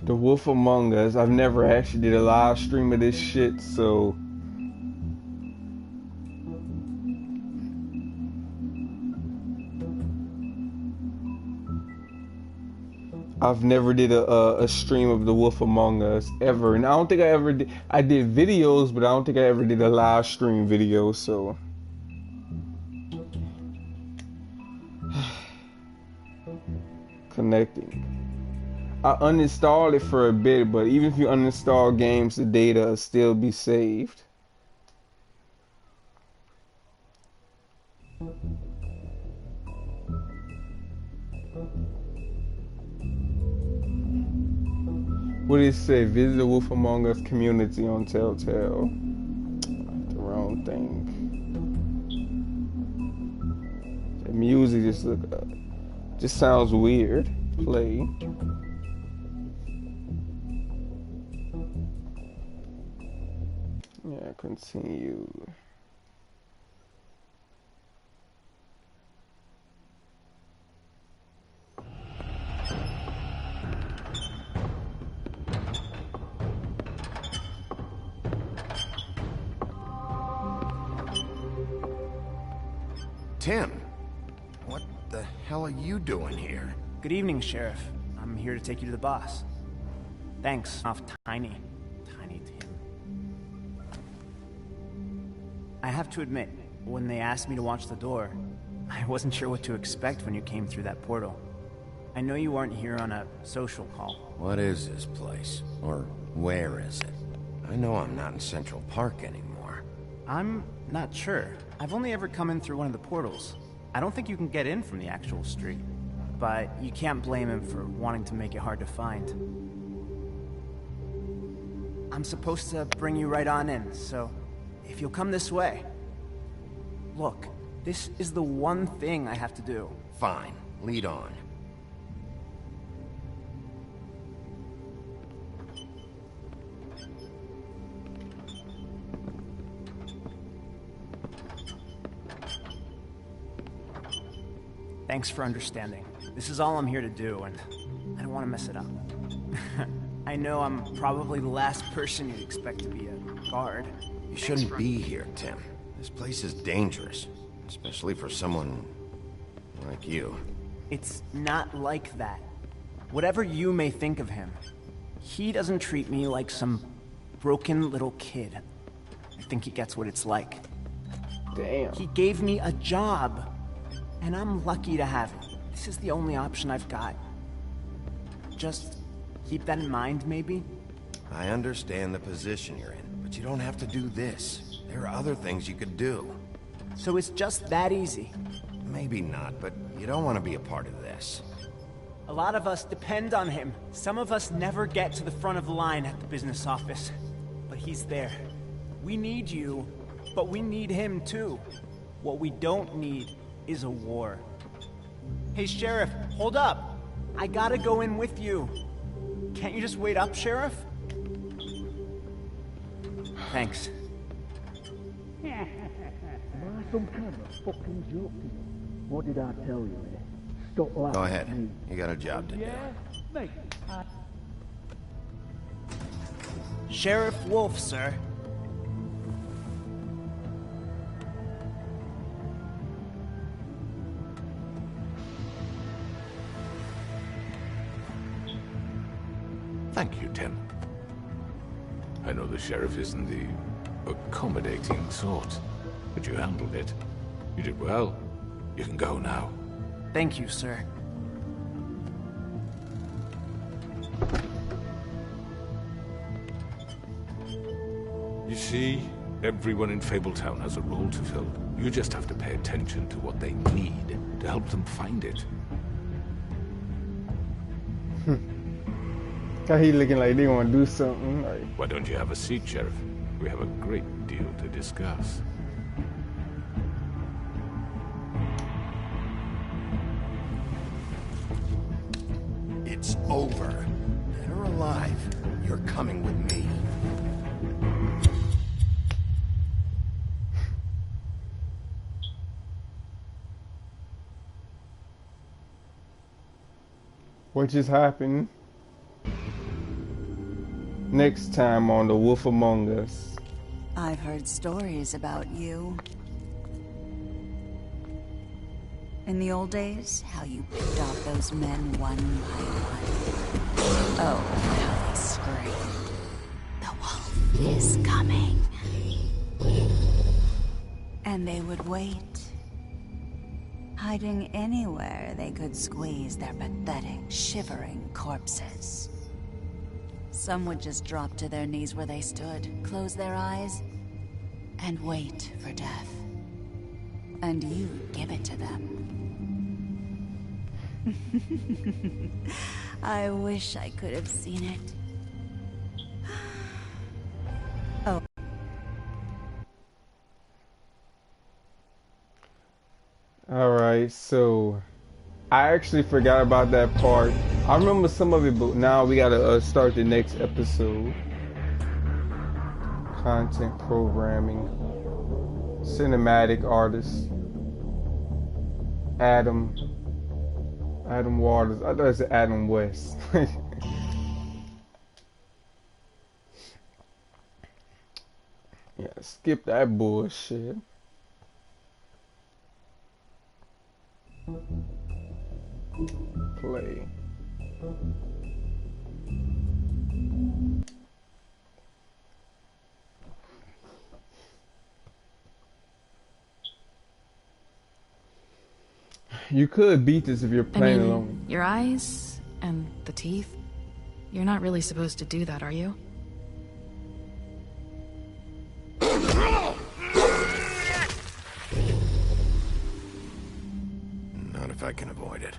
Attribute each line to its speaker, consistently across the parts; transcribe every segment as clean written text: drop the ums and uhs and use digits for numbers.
Speaker 1: The Wolf Among Us. I've never actually did a live stream of this shit, so I've never did a stream of The Wolf Among Us ever, and I don't think I ever did. I did videos, but I don't think I ever did a live stream video. So connecting. I uninstalled it for a bit, but even if you uninstall games, the data will still be saved. What did it say? Visit the Wolf Among Us community on Telltale. The wrong thing. The music just sounds weird. Play. Yeah, continue.
Speaker 2: Tim, what the hell are you doing here?
Speaker 3: Good evening, Sheriff. I'm here to take you to the boss. Thanks, off Tiny Tim. I have to admit, when they asked me to watch the door, I wasn't sure what to expect when you came through that portal. I know you weren't here on a social call.
Speaker 2: What is this place? Or where is it? I know I'm not in Central Park anymore.
Speaker 3: I'm not sure. I've only ever come in through one of the portals. I don't think you can get in from the actual street. But you can't blame him for wanting to make it hard to find. I'm supposed to bring you right on in, so if you'll come this way. Look, this is the one thing I have to do.
Speaker 2: Fine, lead on.
Speaker 3: Thanks for understanding. This is all I'm here to do, and I don't want to mess it up. I know I'm probably the last person you'd expect to be a guard.
Speaker 2: You shouldn't be here, Tim. This place is dangerous, especially for someone like you.
Speaker 3: It's not like that. Whatever you may think of him, he doesn't treat me like some broken little kid. I think he gets what it's like.
Speaker 1: Damn.
Speaker 3: He gave me a job, and I'm lucky to have it. This is the only option I've got. Just keep that in mind, maybe?
Speaker 2: I understand the position you're in, but you don't have to do this. There are other things you could do.
Speaker 3: So it's just that easy.
Speaker 2: Maybe not, but you don't want to be a part of this.
Speaker 3: A lot of us depend on him. Some of us never get to the front of the line at the business office. But he's there. We need you, but we need him too. What we don't need is a war. Hey, Sheriff, hold up. I gotta go in with you. Can't you just wait up, Sheriff? Thanks.
Speaker 4: Am I some kind of fucking joke to you? What did I tell you, eh? Stop laughing
Speaker 2: Go
Speaker 4: at
Speaker 2: ahead.
Speaker 4: me.
Speaker 2: You got a job to do.
Speaker 4: Mate,
Speaker 3: Sheriff Wolf, sir.
Speaker 5: Thank you, Tim. I know the sheriff isn't the accommodating sort, but you handled it. You did well. You can go now.
Speaker 3: Thank you, sir.
Speaker 5: You see, everyone in Fabletown has a role to fill. You just have to pay attention to what they need to help them find it.
Speaker 1: Got he looking like they want to do something. Like,
Speaker 5: Why don't you have a seat, Sheriff? We have a great deal to discuss.
Speaker 2: It's over. Dead or alive, you're coming with me.
Speaker 1: what just happened? Next time on The Wolf Among Us.
Speaker 6: I've heard stories about you. In the old days, how you picked off those men one by one. Oh, how they screamed. The wolf is coming. And they would wait, hiding anywhere they could squeeze their pathetic, shivering corpses. Some would just drop to their knees where they stood, close their eyes, and wait for death. And you'd give it to them. I wish I could have seen it. Oh.
Speaker 1: Alright, so I actually forgot about that part. I remember some of it, but now we gotta start the next episode. Content programming. Cinematic artist. Adam Waters. I thought it said Adam West. Yeah, skip that bullshit. Play. You could beat this if you're playing alone.
Speaker 7: Your eyes and the teeth. You're not really supposed to do that, are you?
Speaker 2: Not if I can avoid it.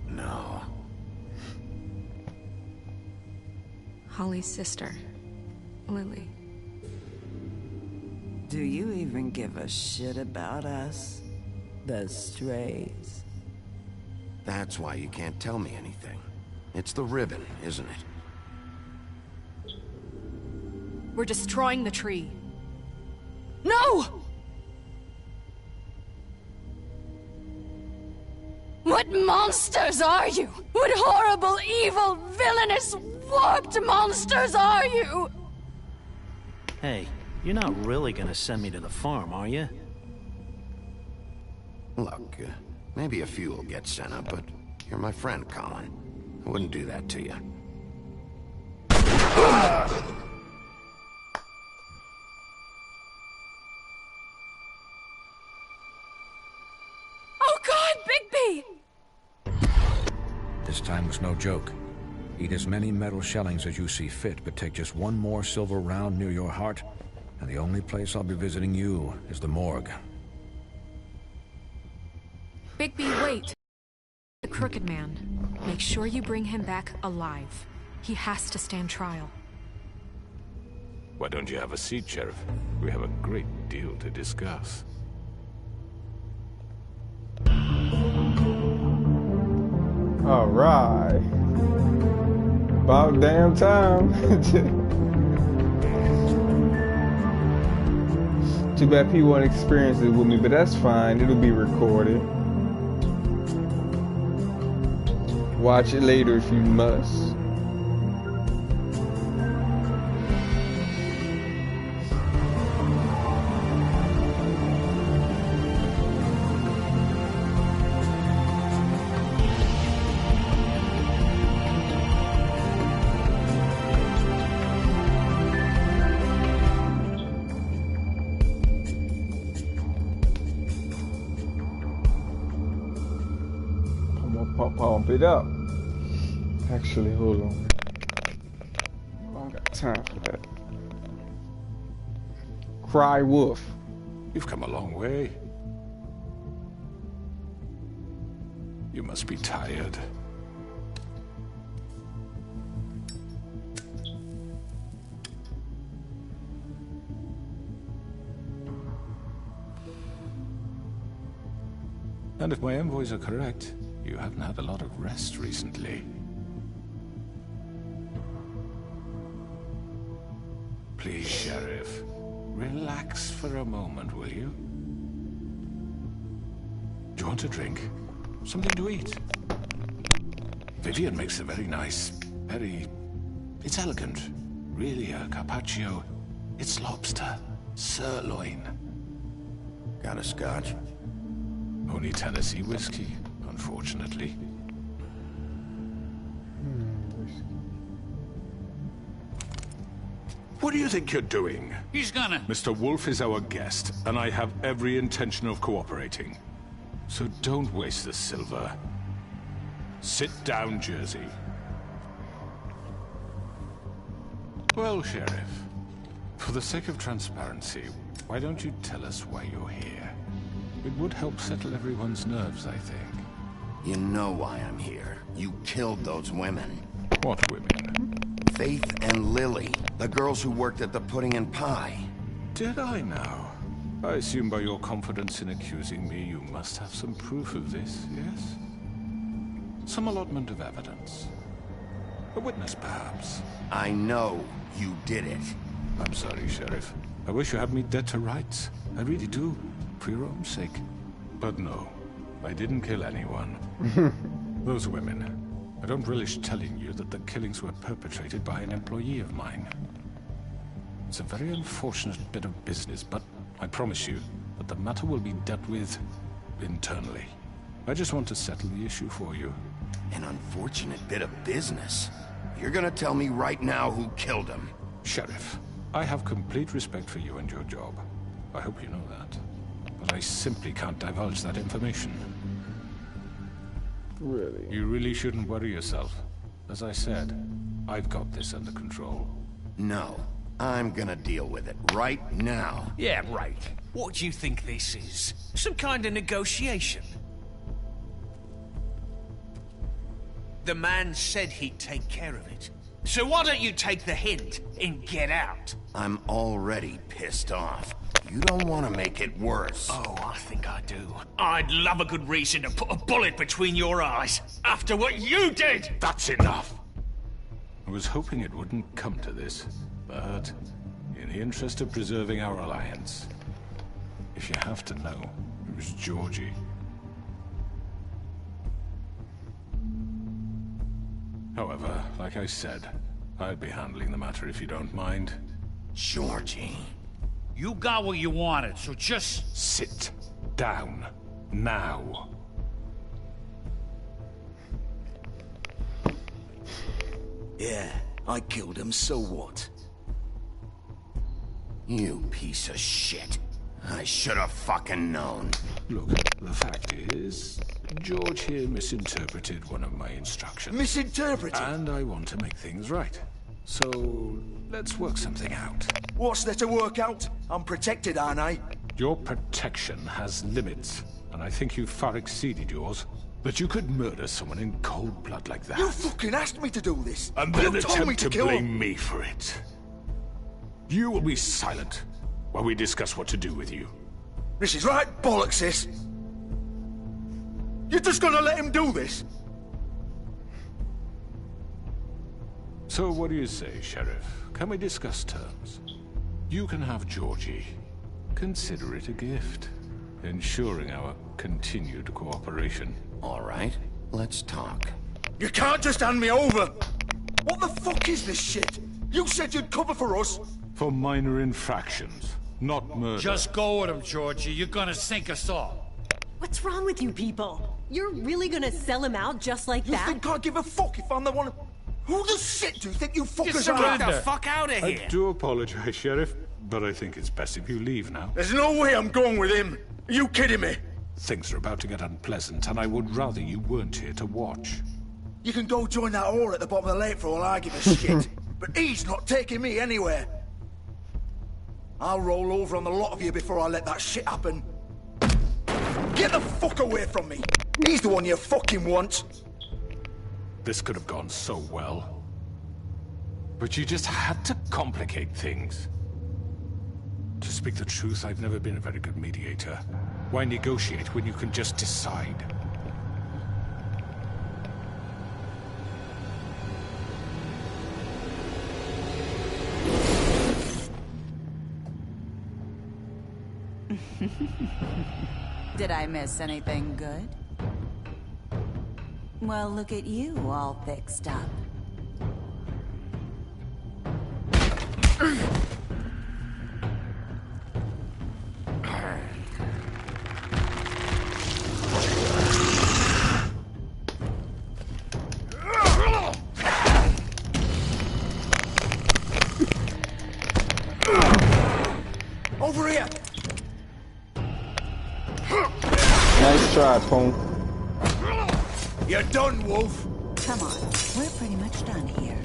Speaker 2: No.
Speaker 7: Holly's sister, Lily.
Speaker 8: Do you even give a shit about us? The strays?
Speaker 2: That's why you can't tell me anything. It's the ribbon, isn't it?
Speaker 7: We're destroying the tree. No! What monsters are you? What horrible, evil, villainous, warped monsters are you?
Speaker 9: Hey, you're not really gonna send me to the farm, are you?
Speaker 2: Look, maybe a few will get sent up, but you're my friend, Colin. I wouldn't do that to you.
Speaker 7: Oh God, Bigby!
Speaker 10: This time was no joke. Eat as many metal shellings as you see fit, but take just one more silver round near your heart, and the only place I'll be visiting you is the morgue.
Speaker 7: Bigby, wait. The Crooked Man. Make sure you bring him back alive. He has to stand trial.
Speaker 5: Why don't you have a seat, Sheriff? We have a great deal to discuss.
Speaker 1: All right. About damn time. Too bad people won't experience it with me, but that's fine. It'll be recorded. Watch it later if you must. Pump it up. Actually, hold on. I don't got time for that. Cry wolf.
Speaker 5: You've come a long way. You must be tired. And if my envoys are correct, you haven't had a lot of rest recently. Please, Sheriff. Relax for a moment, will you? Do you want a drink? Something to eat? Vivian makes a very nice, It's elegant. Really a carpaccio. It's lobster. Sirloin.
Speaker 2: Got a scotch?
Speaker 5: Only Tennessee whiskey, unfortunately. What do you think you're doing?
Speaker 11: He's gonna...
Speaker 5: Mr. Wolf is our guest, and I have every intention of cooperating. So don't waste the silver. Sit down, Jersey. Well, Sheriff, for the sake of transparency, why don't you tell us why you're here? It would help settle everyone's nerves, I think.
Speaker 2: You know why I'm here. You killed those women.
Speaker 5: What women?
Speaker 2: Faith and Lily, the girls who worked at the Pudding and Pie.
Speaker 5: Did I now? I assume by your confidence in accusing me, you must have some proof of this, yes? Some allotment of evidence. A witness, perhaps.
Speaker 2: I know you did it.
Speaker 5: I'm sorry, Sheriff. I wish you had me dead to rights. I really do, for your own sake. But no, I didn't kill anyone. Those women. I don't relish telling you that the killings were perpetrated by an employee of mine. It's a very unfortunate bit of business, but I promise you that the matter will be dealt with internally. I just want to settle the issue for you.
Speaker 2: An unfortunate bit of business? You're gonna tell me right now who killed him?
Speaker 5: Sheriff, I have complete respect for you and your job. I hope you know that. But I simply can't divulge that information.
Speaker 1: Really?
Speaker 5: You really shouldn't worry yourself. As I said, I've got this under control.
Speaker 2: No, I'm gonna deal with it right now.
Speaker 11: Yeah, right. What do you think this is? Some kind of negotiation? The man said he'd take care of it. So why don't you take the hint and get out?
Speaker 2: I'm already pissed off. You don't want to make it worse.
Speaker 11: Oh, I think I do. I'd love a good reason to put a bullet between your eyes after what you did!
Speaker 5: That's enough! I was hoping it wouldn't come to this, but in the interest of preserving our alliance, if you have to know, it was Georgie. However, like I said, I'll be handling the matter if you don't mind.
Speaker 2: Georgie.
Speaker 11: You got what you wanted, so just...
Speaker 5: Sit down. Now.
Speaker 4: Yeah, I killed him, so what?
Speaker 2: You piece of shit. I should have fucking known.
Speaker 5: Look, the fact is, George here misinterpreted one of my instructions.
Speaker 4: Misinterpreted?
Speaker 5: And I want to make things right. So, let's work something out.
Speaker 4: What's there to work out? I'm protected, aren't I?
Speaker 5: Your protection has limits, and I think you've far exceeded yours. But you could murder someone in cold blood like that.
Speaker 4: You fucking asked me to do this!
Speaker 5: And then
Speaker 4: you told me
Speaker 5: attempt
Speaker 4: to
Speaker 5: to
Speaker 4: kill
Speaker 5: blame
Speaker 4: him.
Speaker 5: me for it. You will be silent while we discuss what to do with you.
Speaker 4: This is right bollocks, this! You're just gonna let him do this?
Speaker 5: So what do you say, Sheriff? Can we discuss terms? You can have Georgie. Consider it a gift, ensuring our continued cooperation.
Speaker 2: All right, let's talk.
Speaker 4: You can't just hand me over! What the fuck is this shit? You said you'd cover for us!
Speaker 5: For minor infractions, not murder.
Speaker 11: Just go with him, Georgie. You're gonna sink us all.
Speaker 12: What's wrong with you people? You're really gonna sell him out just like
Speaker 4: You
Speaker 12: that?
Speaker 4: think I give a fuck if I'm the one... Who the shit do you think you fuckers
Speaker 11: Get
Speaker 4: are?
Speaker 11: the fuck out of here!
Speaker 5: I do apologize, Sheriff, but I think it's best if you leave now.
Speaker 4: There's no way I'm going with him! Are you kidding me?
Speaker 5: Things are about to get unpleasant, and I would rather you weren't here to watch.
Speaker 4: You can go join that whore at the bottom of the lake for all I give a shit. But he's not taking me anywhere. I'll roll over on the lot of you before I let that shit happen. Get the fuck away from me! He's the one you fucking want!
Speaker 5: This could have gone so well. But you just had to complicate things. To speak the truth, I've never been a very good mediator. Why negotiate when you can just decide?
Speaker 6: Did I miss anything good? Well, look at you, all fixed up.
Speaker 4: Over here!
Speaker 1: Nice try, Pone.
Speaker 4: You're done, Wolf.
Speaker 6: Come on, we're pretty much done here.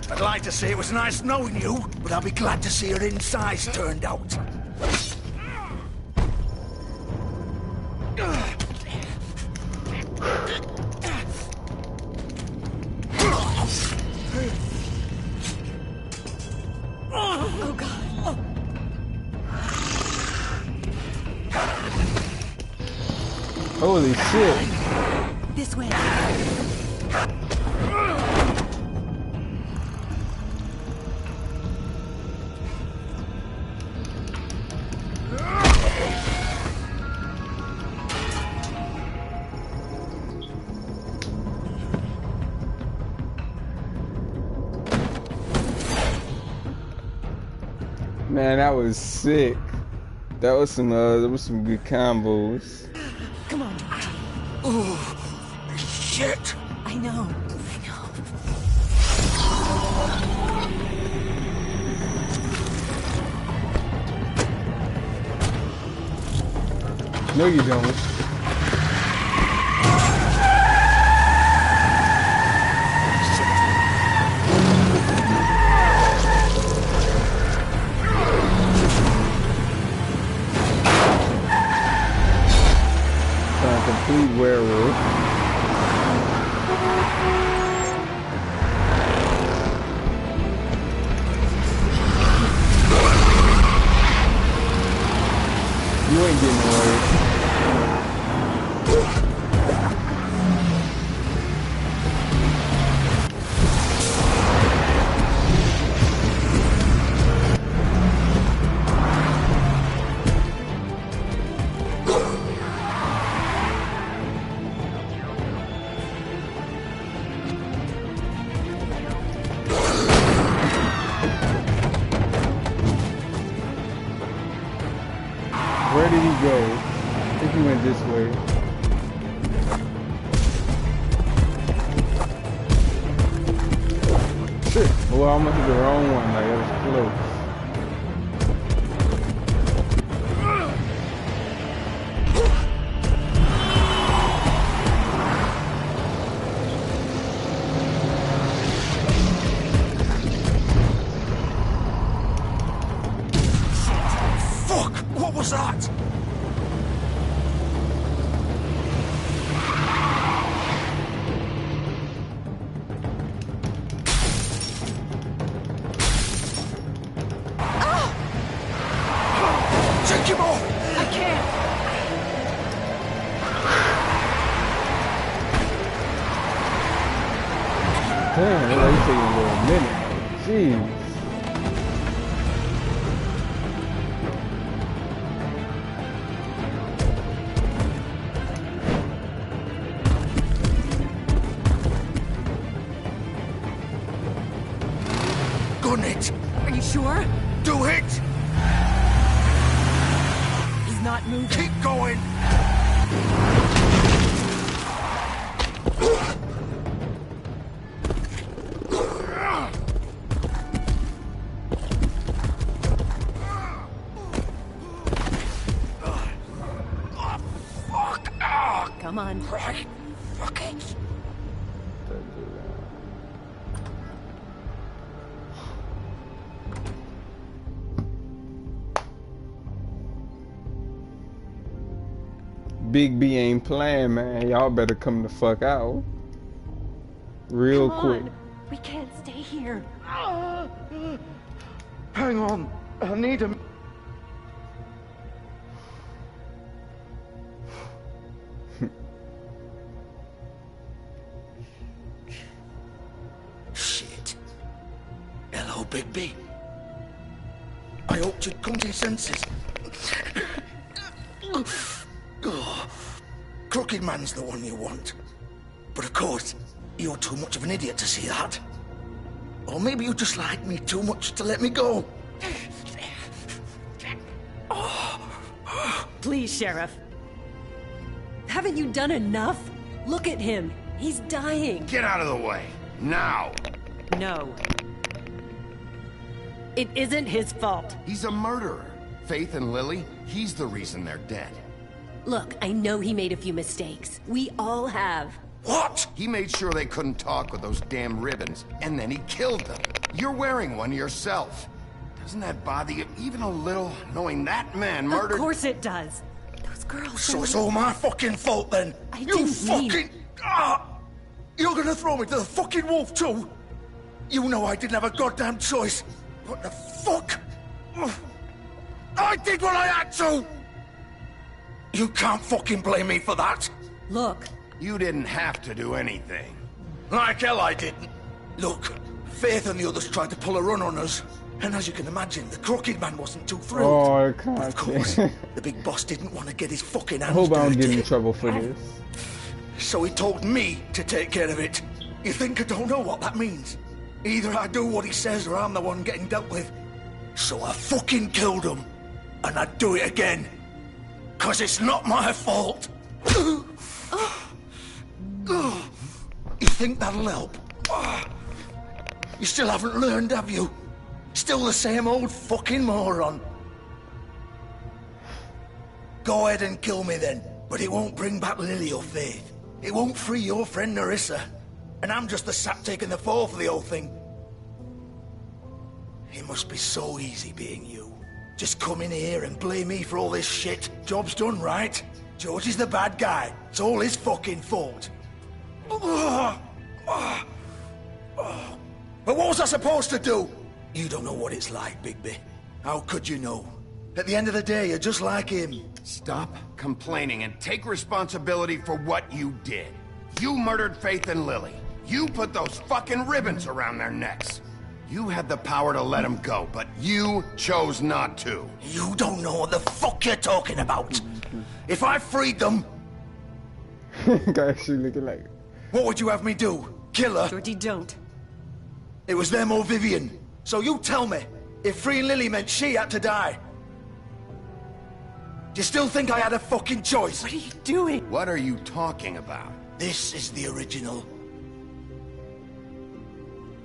Speaker 4: I'd like to say it was nice knowing you, but I'll be glad to see your insides turned out.
Speaker 12: Oh, God.
Speaker 1: Holy shit.
Speaker 12: This way.
Speaker 1: Man, that was sick. That was some good combos.
Speaker 12: Come on.
Speaker 4: Oh, shit.
Speaker 12: I know.
Speaker 1: No, you don't. Complete werewolf. You ain't getting away. Where did he go? I think he went this way. Shit. Well, I almost hit the wrong one. Like, that was close.
Speaker 4: Fuck! What was that? Take him off!
Speaker 12: I can't.
Speaker 1: Damn, that like taking a little minute. Jeez.
Speaker 4: Gun it!
Speaker 12: Are you sure?
Speaker 4: Do it!
Speaker 12: He's not moving.
Speaker 4: Keep going!
Speaker 12: Come on.
Speaker 4: Right. Fuck it.
Speaker 1: Big B ain't playing, man. Y'all better come the fuck out. Real
Speaker 12: Come
Speaker 1: quick.
Speaker 12: on. We can't stay here.
Speaker 13: Hang on. I need him.
Speaker 4: Shit. Hello, Big B. hoped you'd come to your senses. Crooked Man's the one you want. But of course, you're too much of an idiot to see that. Or maybe you just like me too much to let me go.
Speaker 12: Please, Sheriff. Haven't you done enough? Look at him. He's dying.
Speaker 2: Get out of the way. Now.
Speaker 12: No. It isn't his fault.
Speaker 2: He's a murderer. Faith and Lily, he's the reason they're dead.
Speaker 12: Look, I know he made a few mistakes. We all have.
Speaker 2: What? He made sure they couldn't talk with those damn ribbons, and then he killed them. You're wearing one yourself. Doesn't that bother you even a little, knowing that man murdered—
Speaker 12: Of course it does. Those girls—
Speaker 4: So it's all my fucking fault then? You fucking— You're gonna throw me to the fucking wolf too? You know I didn't have a goddamn choice. What the fuck? I did what I had to! You can't fucking blame me for that.
Speaker 12: Look.
Speaker 2: You didn't have to do anything.
Speaker 4: Like hell I didn't. Look, Faith and the others tried to pull a run on us. And as you can imagine, the Crooked Man wasn't too thrilled.
Speaker 1: Oh, I can't.
Speaker 4: Of course, the big boss didn't want to get his fucking
Speaker 1: I
Speaker 4: hands
Speaker 1: hope I don't
Speaker 4: dirty.
Speaker 1: get in trouble for this.
Speaker 4: So he told me to take care of it. You think I don't know what that means? Either I do what he says or I'm the one getting dealt with. So I fucking killed him. And I'd do it again. 'Cause it's not my fault. You think that'll help? You still haven't learned, have you? Still the same old fucking moron. Go ahead and kill me then, but it won't bring back Lily or Faith. It won't free your friend Nerissa. And I'm just the sap taking the fall for the whole thing. It must be so easy being you. Just come in here and blame me for all this shit. Job's done, right? George is the bad guy. It's all his fucking fault. But what was I supposed to do? You don't know what it's like, Bigby. How could you know? At the end of the day, you're just like him.
Speaker 2: Stop complaining and take responsibility for what you did. You murdered Faith and Lily. You put those fucking ribbons around their necks. You had the power to let them go, but you chose not to.
Speaker 4: You don't know what the fuck you're talking about. If I freed them...
Speaker 1: Guy actually looking like...
Speaker 4: What would you have me do? Kill her?
Speaker 12: Georgie, don't.
Speaker 4: It was them or Vivian. So you tell me, if freeing Lily meant she had to die, do you still think I had a fucking choice?
Speaker 12: What are you doing?
Speaker 2: What are you talking about?
Speaker 4: This is the original.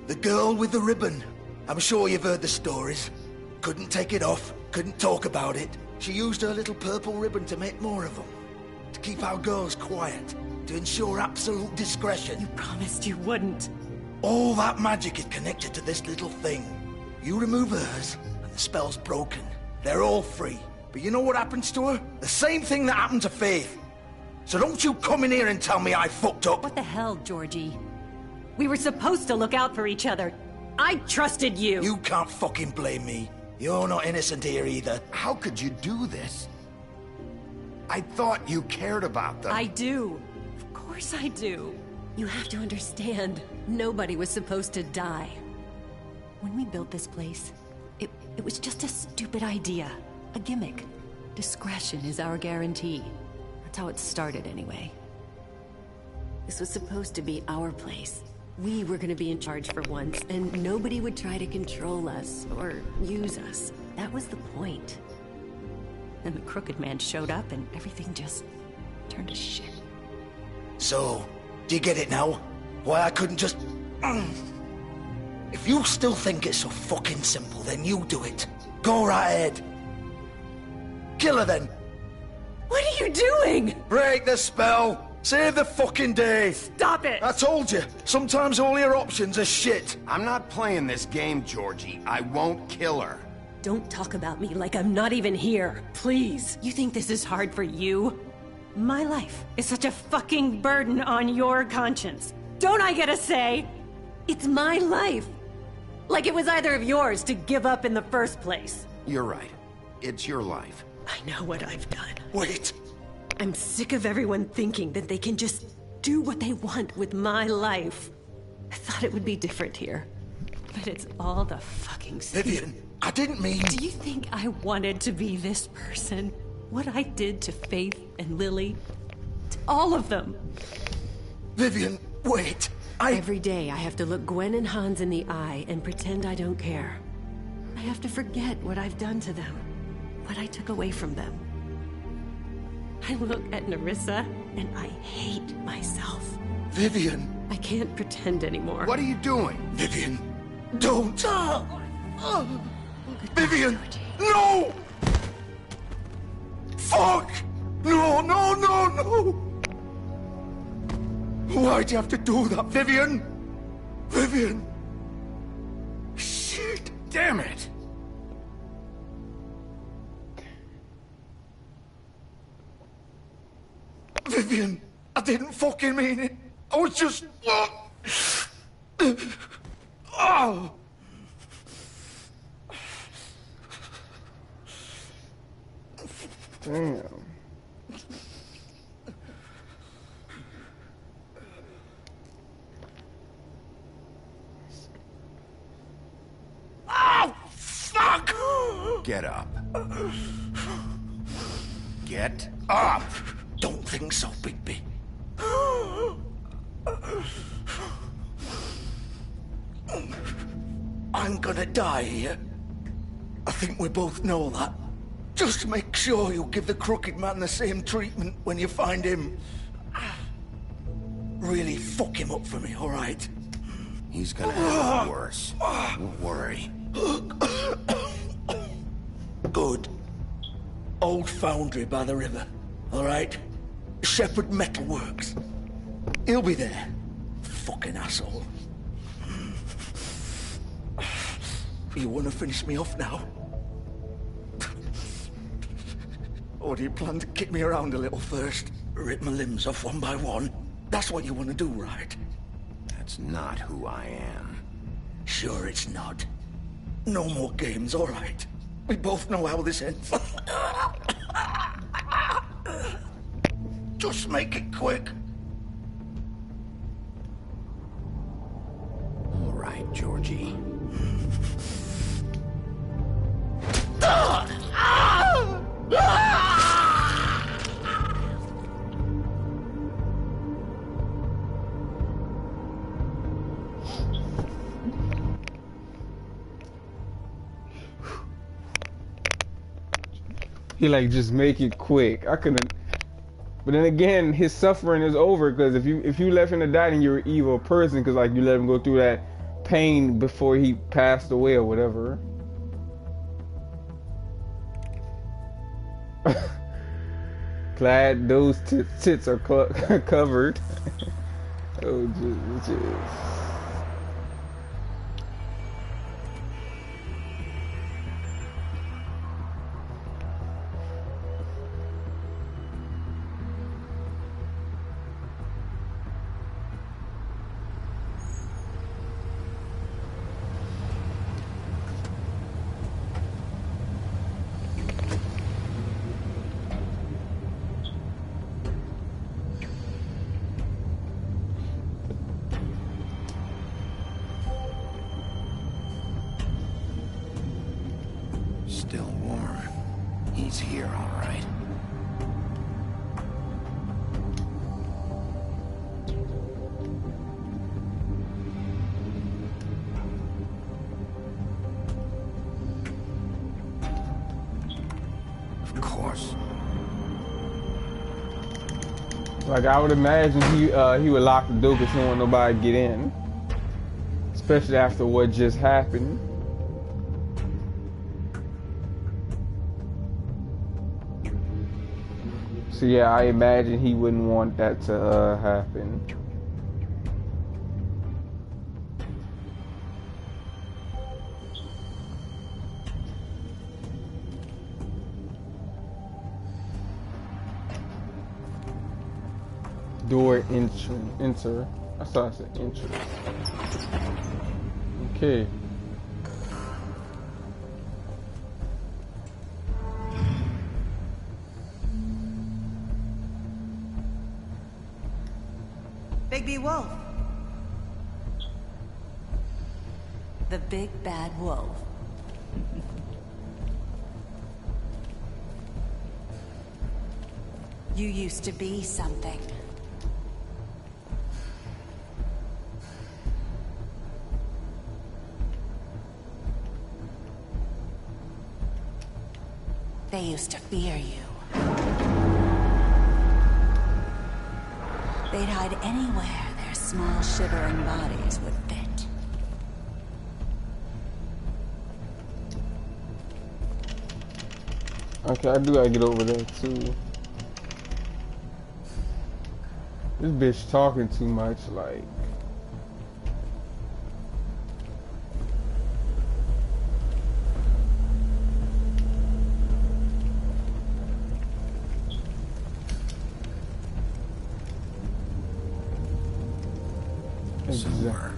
Speaker 4: The girl with the ribbon. I'm sure you've heard the stories. Couldn't take it off, couldn't talk about it. She used her little purple ribbon to make more of them. To keep our girls quiet. To ensure absolute discretion.
Speaker 12: You promised you wouldn't.
Speaker 4: All that magic is connected to this little thing. You remove hers, and the spell's broken. They're all free. But you know what happens to her? The same thing that happened to Faith. So don't you come in here and tell me I fucked up.
Speaker 12: What the hell, Georgie? We were supposed to look out for each other. I trusted you.
Speaker 4: You can't fucking blame me. You're not innocent here either.
Speaker 2: How could you do this? I thought you cared about them.
Speaker 12: I do. Of course I do. You have to understand, nobody was supposed to die. When we built this place, it was just a stupid idea. A gimmick. Discretion is our guarantee. That's how it started anyway. This was supposed to be our place. We were gonna be in charge for once, and nobody would try to control us or use us. That was the point. Then the Crooked Man showed up and everything just turned to shit.
Speaker 4: So, do you get it now? Why I couldn't just... If you still think it's so fucking simple, then you do it. Go right ahead. Kill her then.
Speaker 12: What are you doing?
Speaker 4: Break the spell. Save the fucking day.
Speaker 12: Stop it.
Speaker 4: I told you, sometimes all your options are shit.
Speaker 2: I'm not playing this game, Georgie. I won't kill her.
Speaker 12: Don't talk about me like I'm not even here. Please. You think this is hard for you? My life is such a fucking burden on your conscience. Don't I get a say? It's my life. Like it was either of yours to give up in the first place.
Speaker 2: You're right. It's your life.
Speaker 12: I know what I've done.
Speaker 4: Wait.
Speaker 12: I'm sick of everyone thinking that they can just do what they want with my life. I thought it would be different here. But it's all the fucking same.
Speaker 4: Vivian, I didn't mean...
Speaker 12: Do you think I wanted to be this person? What I did to Faith and Lily? To all of them?
Speaker 4: Vivian, wait.
Speaker 14: Every day I have to look Gwen and Hans in the eye and pretend I don't care. I have to forget what I've done to them. What I took away from them. I look at Nerissa and I hate myself.
Speaker 4: Vivian.
Speaker 14: I can't pretend anymore.
Speaker 2: What are you doing?
Speaker 4: Vivian, don't. Vivian, no! Fuck! No, no, no, no! Why'd you have to do that, Vivian? Vivian! Shit!
Speaker 2: Damn it!
Speaker 4: Vivian, I didn't fucking mean it. I was just... Oh!
Speaker 1: Damn.
Speaker 4: Oh, fuck!
Speaker 2: Get up. Get up!
Speaker 4: Don't think so, Bigby. I'm gonna die here. I think we both know that. Just make sure you give the crooked man the same treatment when you find him. Really fuck him up for me, all right?
Speaker 2: He's gonna have it worse. Don't worry.
Speaker 4: Good. Old foundry by the river, all right? Shepherd Metalworks. He'll be there. Fucking asshole. You want to finish me off now? Or do you plan to kick me around a little first? Rip my limbs off one by one? That's what you want to do, right?
Speaker 2: That's not who I am.
Speaker 4: Sure it's not. No more games, all right? We both know how this ends. Just make it quick.
Speaker 2: All right, Georgie.
Speaker 1: He like, just make it quick. I couldn't. But then again, his suffering is over, because if you left him to die, then you're an evil person, because like you let him go through that pain before he passed away or whatever. Glad those tits are covered. Oh, just.
Speaker 2: Still warm. He's here, all right. Of course.
Speaker 1: Like I would imagine he would lock the door because he don't want nobody to get in, especially after what just happened. So yeah, I imagine he wouldn't want that to happen. Door enter. I thought I said enter. Okay.
Speaker 8: Bigby Wolf.
Speaker 6: The big bad wolf. You used to be something. They used to fear you. They'd hide anywhere their small, shivering bodies would fit.
Speaker 1: Okay, I do gotta get over that too. This bitch talking too much, like.
Speaker 2: Somewhere.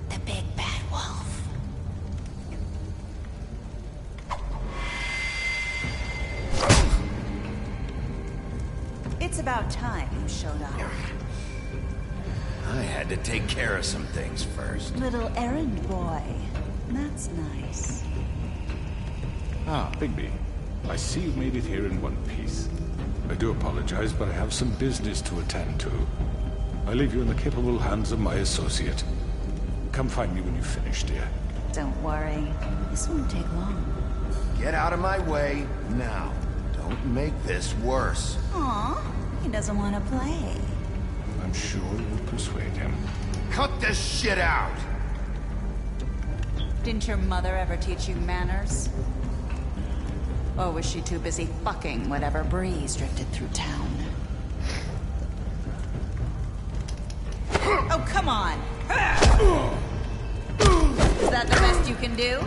Speaker 6: The big bad wolf. It's about time you showed up.
Speaker 2: I had to take care of some things first.
Speaker 6: Little errand boy. That's nice.
Speaker 5: Ah, Bigby. I see you made it here in one piece. I do apologize, but I have some business to attend to. I leave you in the capable hands of my associate. Come find me when you've finished, dear.
Speaker 6: Don't worry. This won't take long.
Speaker 2: Get out of my way now. Don't make this worse.
Speaker 6: Aw, he doesn't want to play.
Speaker 5: I'm sure you'll persuade him.
Speaker 2: Cut this shit out!
Speaker 6: Didn't your mother ever teach you manners? Or was she too busy fucking whatever breeze drifted through town? Oh, come on! Is that the best you can do?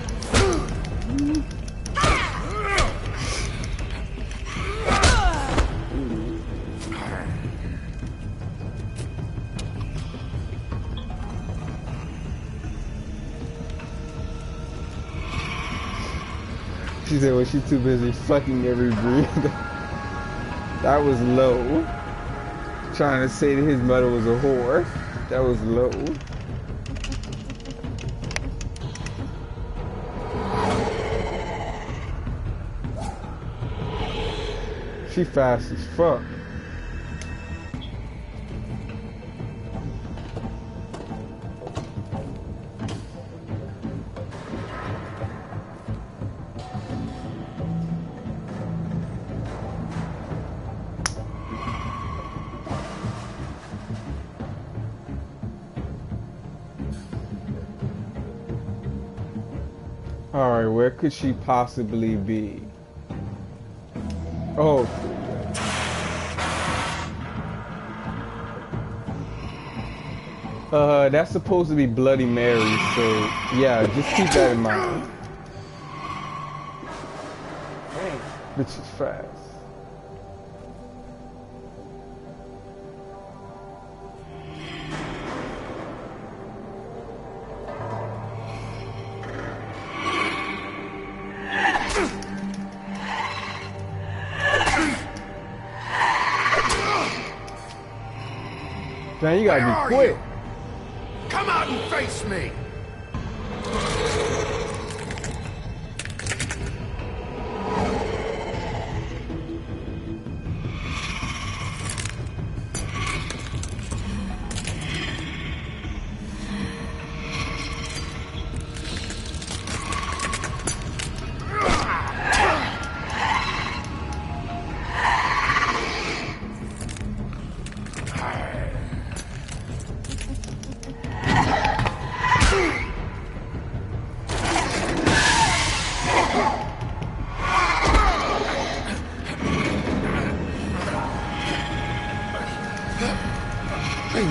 Speaker 1: She said, well, she's too busy fucking every breed. That was low. Trying to say that his mother was a whore. That was low. She fast as fuck. Alright, where could she possibly be? Oh. That's supposed to be Bloody Mary, so yeah, just keep that in mind. Dang, bitch is fast. Man, you gotta be quick.
Speaker 2: Come out and face me!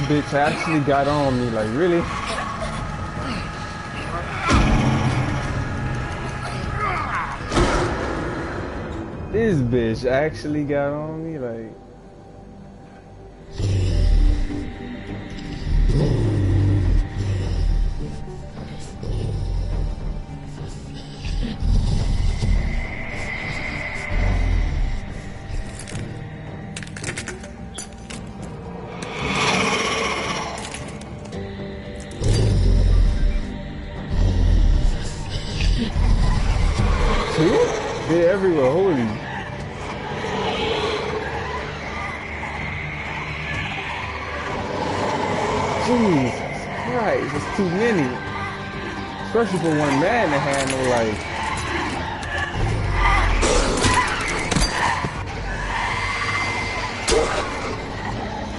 Speaker 1: This bitch actually got on me, like, really? This bitch actually got on me, like... everywhere. Holy. Jesus Christ, it's too many. Especially for one man to handle, like.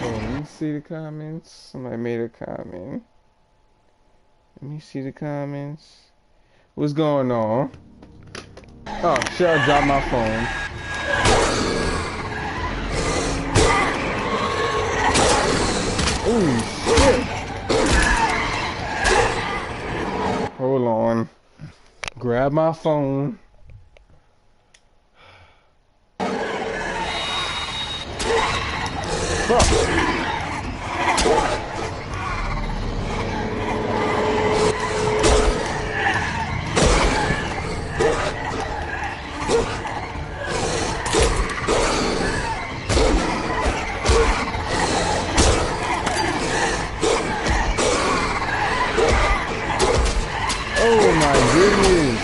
Speaker 1: Oh, let me see the comments. Somebody made a comment. Let me see the comments. What's going on? Oh, shit, I dropped my phone. Oh, shit. Hold on. Grab my phone. Fuck. Oh my goodness.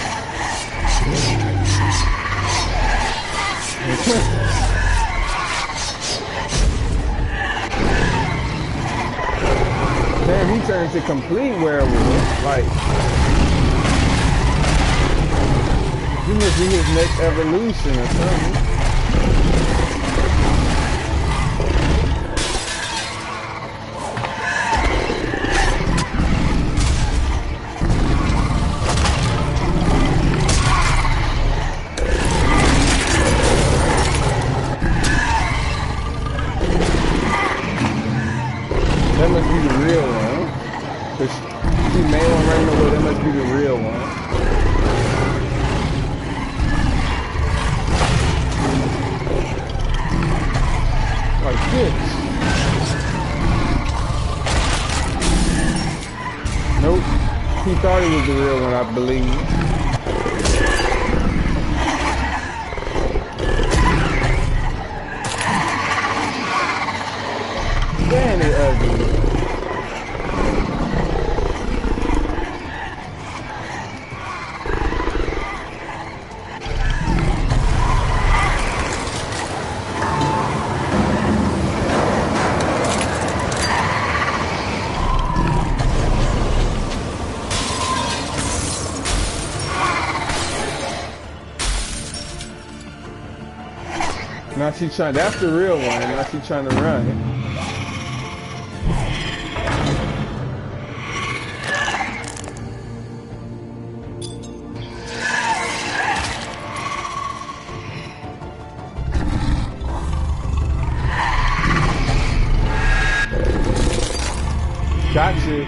Speaker 1: Damn, he turned into complete werewolf. Like, he must be his next evolution or something. That must be the real one. Cause she made one running away, that must be the real one. Like this. Nope. He thought he was the real one, I believe. Damn, they ugly. Now she trying, that's the real one, and now she trying to run. Gotcha.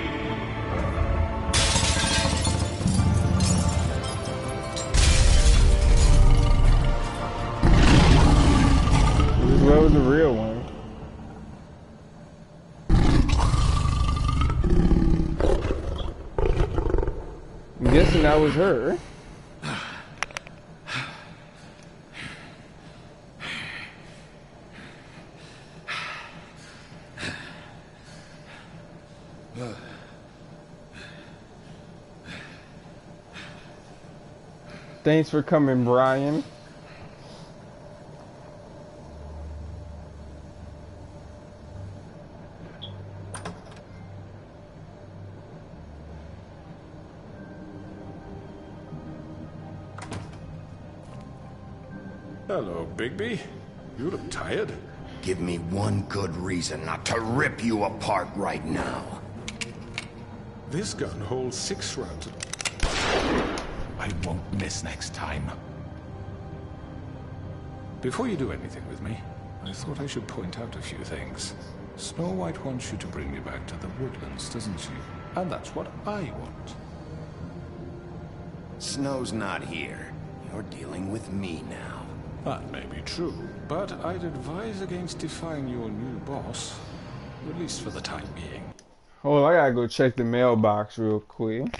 Speaker 1: Where was the real one? I'm guessing that was her. Thanks for coming, Brian.
Speaker 5: Hello, Bigby. You look tired.
Speaker 2: Give me one good reason not to rip you apart right now.
Speaker 5: This gun holds 6 rounds. I won't miss next time. Before you do anything with me, I thought I should point out a few things. Snow White wants you to bring me back to the woodlands, doesn't she? And that's what I want.
Speaker 2: Snow's not here. You're dealing with me now.
Speaker 5: That may be true, but I'd advise against defying your new boss, at least for the time being.
Speaker 1: Oh, I gotta go check the mailbox real quick.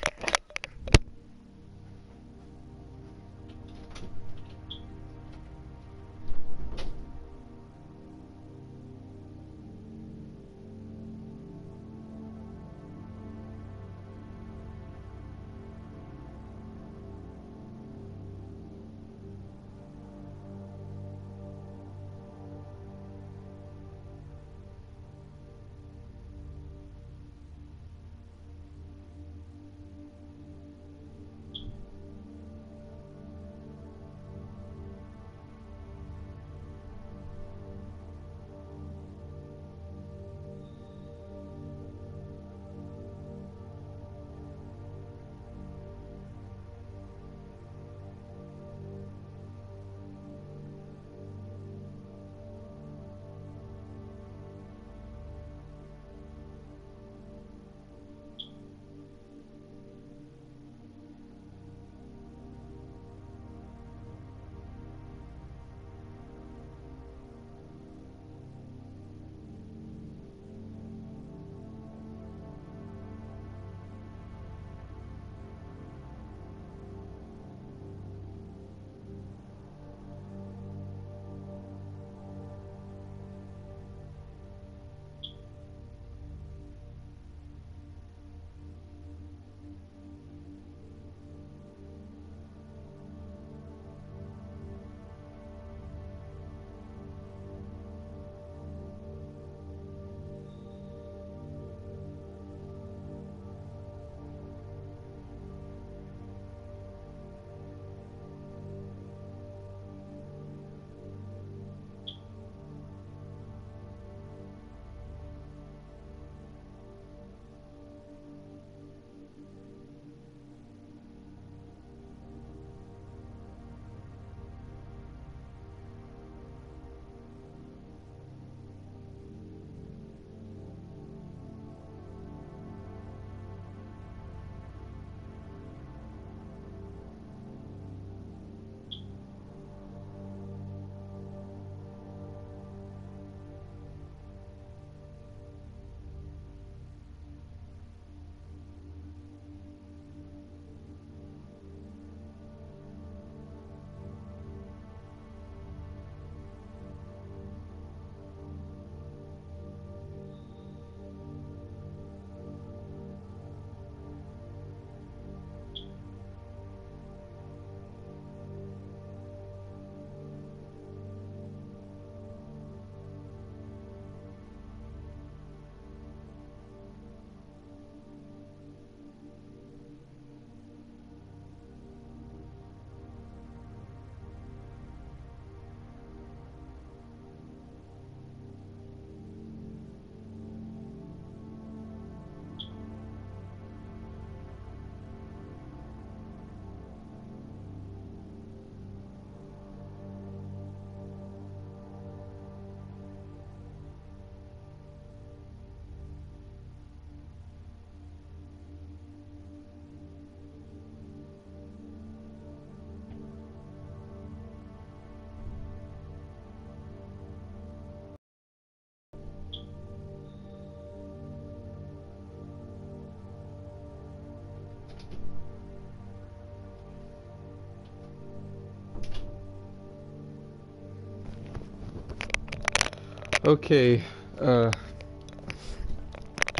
Speaker 1: Okay, let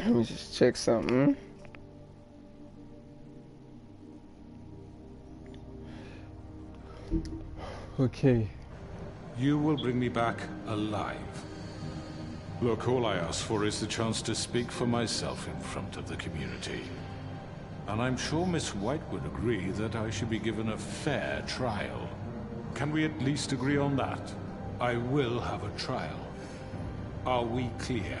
Speaker 1: me just check something. Okay.
Speaker 5: You will bring me back alive. Look, all I ask for is the chance to speak for myself in front of the community. And I'm sure Miss White would agree that I should be given a fair trial. Can we at least agree on that? I will have a trial. Are we clear?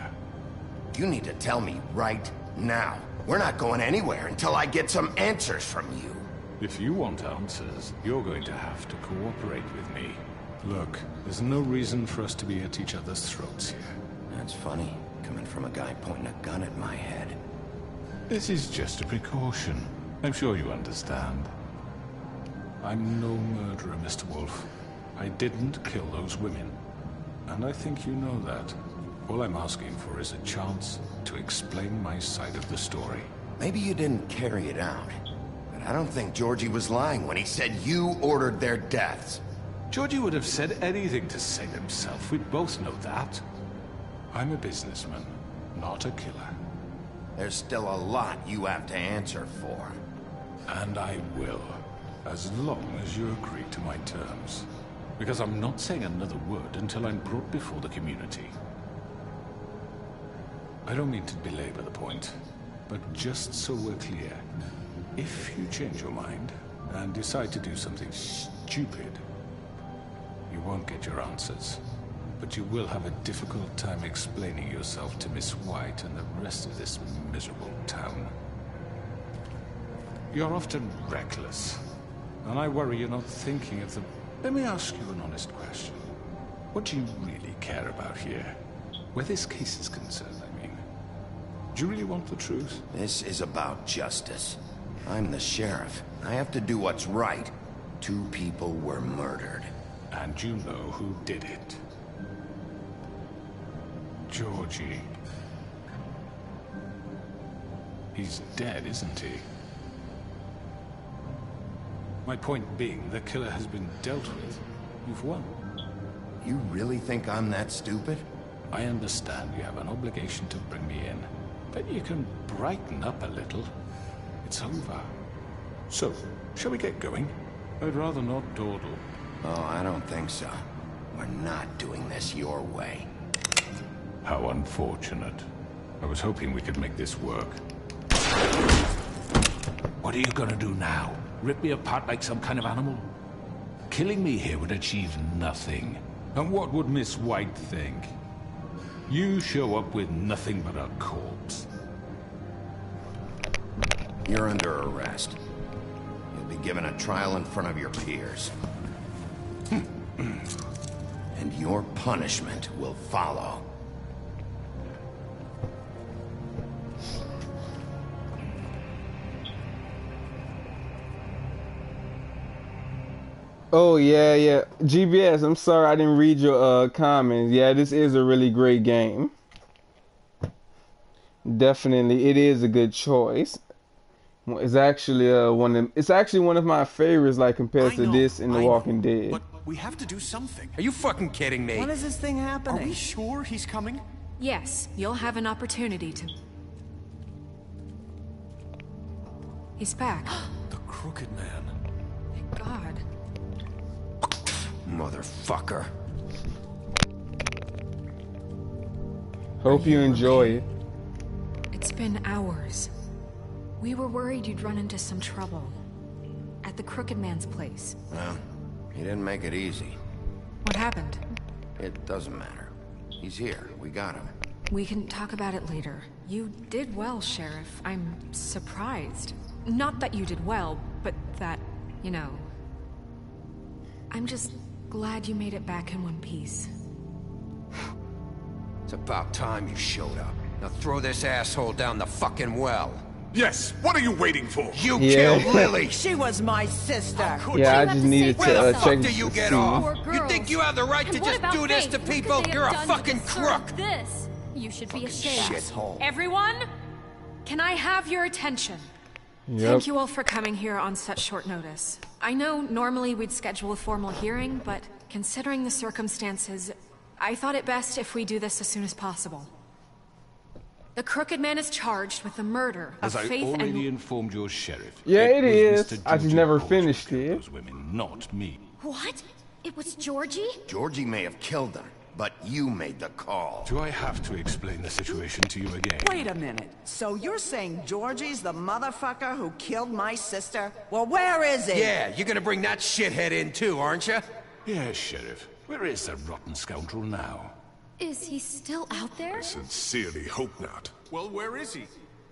Speaker 2: You need to tell me right now. We're not going anywhere until I get some answers from you.
Speaker 5: If you want answers, you're going to have to cooperate with me. Look, there's no reason for us to be at each other's throats here.
Speaker 2: That's funny, coming from a guy pointing a gun at my head.
Speaker 5: This is just a precaution. I'm sure you understand. I'm no murderer, Mr. Wolf. I didn't kill those women. And I think you know that. All I'm asking for is a chance to explain my side of the story.
Speaker 2: Maybe you didn't carry it out. But I don't think Georgie was lying when he said you ordered their deaths.
Speaker 5: Georgie would have said anything to save himself. We both know that. I'm a businessman, not a killer.
Speaker 2: There's still a lot you have to answer for.
Speaker 5: And I will, as long as you agree to my terms. Because I'm not saying another word until I'm brought before the community. I don't mean to belabor the point, but just so we're clear, if you change your mind and decide to do something stupid, you won't get your answers. But you will have a difficult time explaining yourself to Miss White and the rest of this miserable town. You're often reckless, and I worry you're not thinking of the... Let me ask you an honest question. What do you really care about here? Where this case is concerned, I mean. Do you really want the truth?
Speaker 2: This is about justice. I'm the sheriff. I have to do what's right. 2 people were murdered.
Speaker 5: And you know who did it. Georgie. He's dead, isn't he? My point being, the killer has been dealt with. You've won.
Speaker 2: You really think I'm that stupid?
Speaker 5: I understand you have an obligation to bring me in, but you can brighten up a little. It's over. So, shall we get going? I'd rather not dawdle.
Speaker 2: Oh, I don't think so. We're not doing this your way.
Speaker 5: How unfortunate. I was hoping we could make this work. What are you gonna do now? Rip me apart like some kind of animal? Killing me here would achieve nothing. And what would Miss White think? You show up with nothing but a corpse.
Speaker 2: You're under arrest. You'll be given a trial in front of your peers. And your punishment will follow.
Speaker 1: Oh yeah. GBS, I'm sorry I didn't read your comments. Yeah, this is a really great game. Definitely, it is a good choice. It's actually one of my favorites, like compared to this and The Walking Dead.
Speaker 3: But we have to do something.
Speaker 11: Are you fucking kidding me?
Speaker 3: When is this thing happening? Are we sure he's coming?
Speaker 7: Yes, you'll have an opportunity to... He's back.
Speaker 5: The Crooked Man.
Speaker 7: Thank God.
Speaker 2: Motherfucker.
Speaker 1: Hope you enjoy it.
Speaker 7: It's been hours. We were worried you'd run into some trouble. At the Crooked Man's place.
Speaker 2: Well, he didn't make it easy.
Speaker 7: What happened?
Speaker 2: It doesn't matter. He's here. We got him.
Speaker 7: We can talk about it later. You did well, Sheriff. I'm surprised. Not that you did well, but that, you know... I'm just glad you made it back in one piece.
Speaker 11: It's about time you showed up. Now throw this asshole down the fucking well.
Speaker 15: Yes, what are you waiting for?
Speaker 11: You killed Lily!
Speaker 8: She was my sister!
Speaker 1: Yeah, I just needed
Speaker 11: Where
Speaker 1: to
Speaker 11: the
Speaker 1: check
Speaker 11: fuck do you get
Speaker 1: see.
Speaker 11: off? You think you have the right to just do this to people? You're a fucking crook!
Speaker 7: This? You should be ashamed.
Speaker 11: Shithole.
Speaker 7: Everyone, can I have your attention?
Speaker 1: Yep.
Speaker 7: Thank you all for coming here on such short notice. I know normally we'd schedule a formal hearing, but considering the circumstances, I thought it best if we do this as soon as possible. The Crooked Man is charged with the murder of
Speaker 5: As I
Speaker 7: Faith
Speaker 5: already informed your sheriff.
Speaker 1: Yeah, it
Speaker 5: was
Speaker 1: is.
Speaker 5: Mr.
Speaker 1: I just
Speaker 5: Georgie
Speaker 1: never
Speaker 5: Holt
Speaker 1: finished
Speaker 5: who killed
Speaker 1: it.
Speaker 5: those women, not me.
Speaker 12: What? It was Georgie?
Speaker 2: Georgie may have killed them, but you made the call.
Speaker 5: Do I have to explain the situation to you again?
Speaker 8: Wait a minute. So you're saying Georgie's the motherfucker who killed my sister? Well, where is he?
Speaker 11: Yeah, you're gonna bring that shithead in too, aren't you?
Speaker 5: Yes, Sheriff. Where is that rotten scoundrel now?
Speaker 12: Is he still out there?
Speaker 15: I sincerely hope not.
Speaker 11: Well, where is he?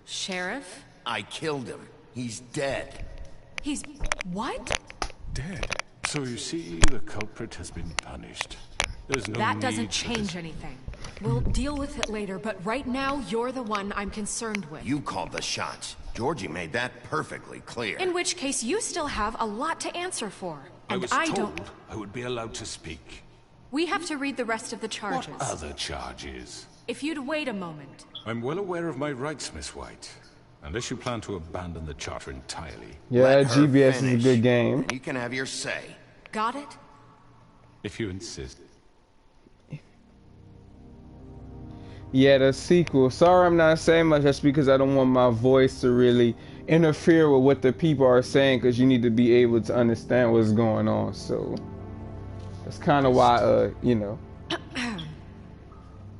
Speaker 7: Sheriff?
Speaker 2: I killed him. He's dead.
Speaker 7: He's... what?
Speaker 5: Dead. So you see, the culprit has been punished. There's no
Speaker 7: That
Speaker 5: need
Speaker 7: doesn't
Speaker 5: for
Speaker 7: change
Speaker 5: this.
Speaker 7: anything. We'll deal with it later, but right now, you're the one I'm concerned with.
Speaker 2: You called the shots. Georgie made that perfectly clear.
Speaker 7: In which case, you still have a lot to answer for.
Speaker 5: I
Speaker 7: And
Speaker 5: was
Speaker 7: I
Speaker 5: told
Speaker 7: don't...
Speaker 5: I would be allowed to speak.
Speaker 7: We have to read the rest of the charges.
Speaker 5: What other charges?
Speaker 7: If you'd wait a moment.
Speaker 5: I'm well aware of my rights, Miss White. Unless you plan to abandon the charter entirely.
Speaker 1: Yeah,
Speaker 2: Let her
Speaker 1: GBS
Speaker 2: finish,
Speaker 1: is a good game.
Speaker 2: and you can have your say.
Speaker 7: Got it?
Speaker 5: If you insist.
Speaker 1: Yeah, the sequel. Sorry I'm not saying much. That's because I don't want my voice to really interfere with what the people are saying, because you need to be able to understand what's going on. So that's kind of why, you know.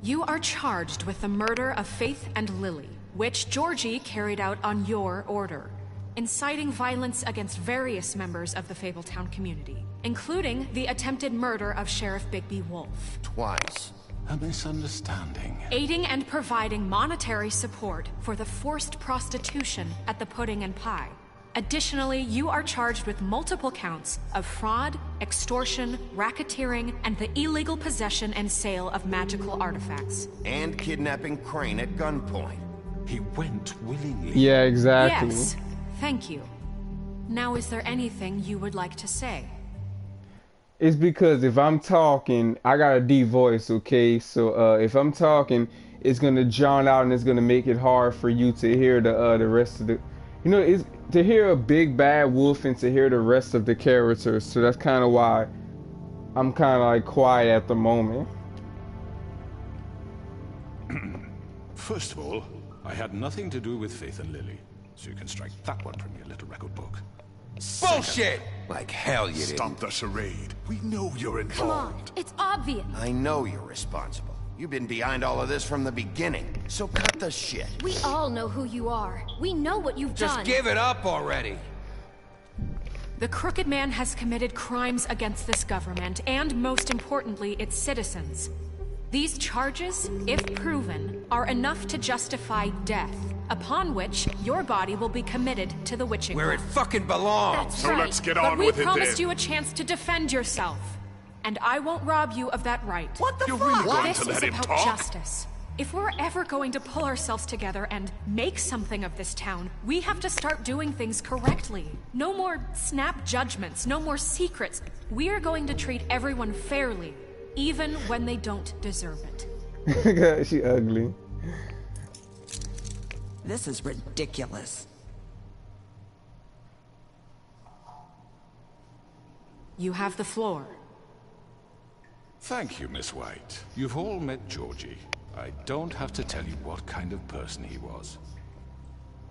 Speaker 7: You are charged with the murder of Faith and Lily, which Georgie carried out on your order, inciting violence against various members of the Fabletown community, including the attempted murder of Sheriff Bigby Wolf.
Speaker 2: Twice.
Speaker 5: A misunderstanding.
Speaker 7: Aiding and providing monetary support for the forced prostitution at the Pudding and Pie. Additionally, you are charged with multiple counts of fraud, extortion, racketeering, and the illegal possession and sale of magical artifacts.
Speaker 2: And kidnapping Crane at gunpoint.
Speaker 5: He went willingly.
Speaker 1: Yeah, exactly.
Speaker 7: Yes, thank you. Now, is there anything you would like to say?
Speaker 1: It's because if I'm talking, I got a deep voice, okay? So if I'm talking, it's gonna drown out and it's gonna make it hard for you to hear the rest of the, you know, it's to hear a big bad wolf and to hear the rest of the characters. So that's kind of why I'm kind of like quiet at the moment.
Speaker 5: First of all, I had nothing to do with Faith and Lily, so you can strike that one from your little record book.
Speaker 11: Bullshit! Like hell you didn't.
Speaker 15: Stop the charade. We know you're involved.
Speaker 12: Come on, it's obvious.
Speaker 2: I know you're responsible. You've been behind all of this from the beginning, so cut the shit.
Speaker 12: We all know who you are. We know what you've done.
Speaker 11: Just give it up already.
Speaker 7: The Crooked Man has committed crimes against this government, and most importantly, its citizens. These charges, if proven, are enough to justify death, upon which your body will be committed to the witching
Speaker 11: Where it fucking belongs.
Speaker 12: That's
Speaker 15: So
Speaker 12: right.
Speaker 15: let's get
Speaker 7: But
Speaker 15: on
Speaker 7: we
Speaker 15: with it
Speaker 7: promised
Speaker 15: then.
Speaker 7: you a chance to defend yourself, and I won't rob you of that right.
Speaker 8: What the
Speaker 15: You're
Speaker 8: fuck?
Speaker 15: really going
Speaker 7: This
Speaker 15: to let
Speaker 7: is
Speaker 15: him
Speaker 7: about
Speaker 15: talk?
Speaker 7: justice. If we're ever going to pull ourselves together and make something of this town, we have to start doing things correctly. No more snap judgments, no more secrets. We are going to treat everyone fairly, even when they don't deserve it.
Speaker 1: She ugly.
Speaker 8: This is ridiculous.
Speaker 7: You have the floor.
Speaker 5: Thank you, Miss White. You've all met Georgie. I don't have to tell you what kind of person he was.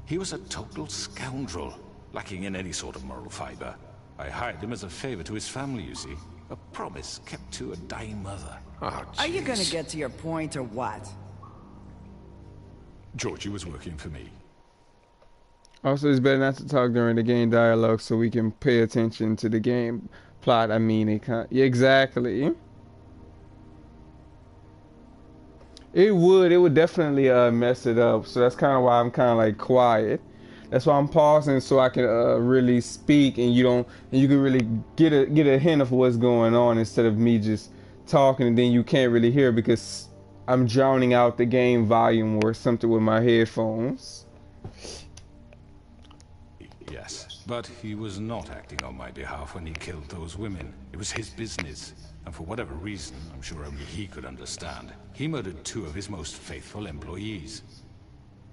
Speaker 5: He was a total scoundrel, lacking in any sort of moral fiber. I hired him as a favor to his family, you see. A promise kept to a dying mother.
Speaker 15: Oh,
Speaker 8: Are you gonna
Speaker 15: jeez.
Speaker 8: get to your point or what?
Speaker 5: Georgie was working for me.
Speaker 1: Also, it's better not to talk during the game dialogue so we can pay attention to the game plot. I mean, yeah, exactly. It would definitely mess it up. So that's kind of why I'm kind of like quiet. That's why I'm pausing so I can really speak and you can really get a hint of what's going on instead of me just talking and then you can't really hear because I'm drowning out the game volume or something with my headphones.
Speaker 5: Yes, but he was not acting on my behalf when he killed those women. It was his business. And for whatever reason, I'm sure only he could understand, he murdered 2 of his most faithful employees.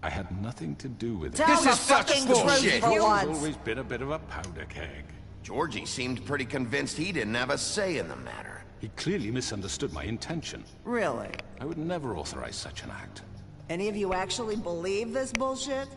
Speaker 5: I had nothing to do with it.
Speaker 8: Tell
Speaker 11: This is such bullshit.
Speaker 8: for
Speaker 5: He's
Speaker 8: once.
Speaker 5: always been a bit of a powder keg.
Speaker 2: Georgie seemed pretty convinced he didn't have a say in the matter.
Speaker 5: He clearly misunderstood my intention.
Speaker 8: Really?
Speaker 5: I would never authorize such an act.
Speaker 8: Any of you actually believe this bullshit?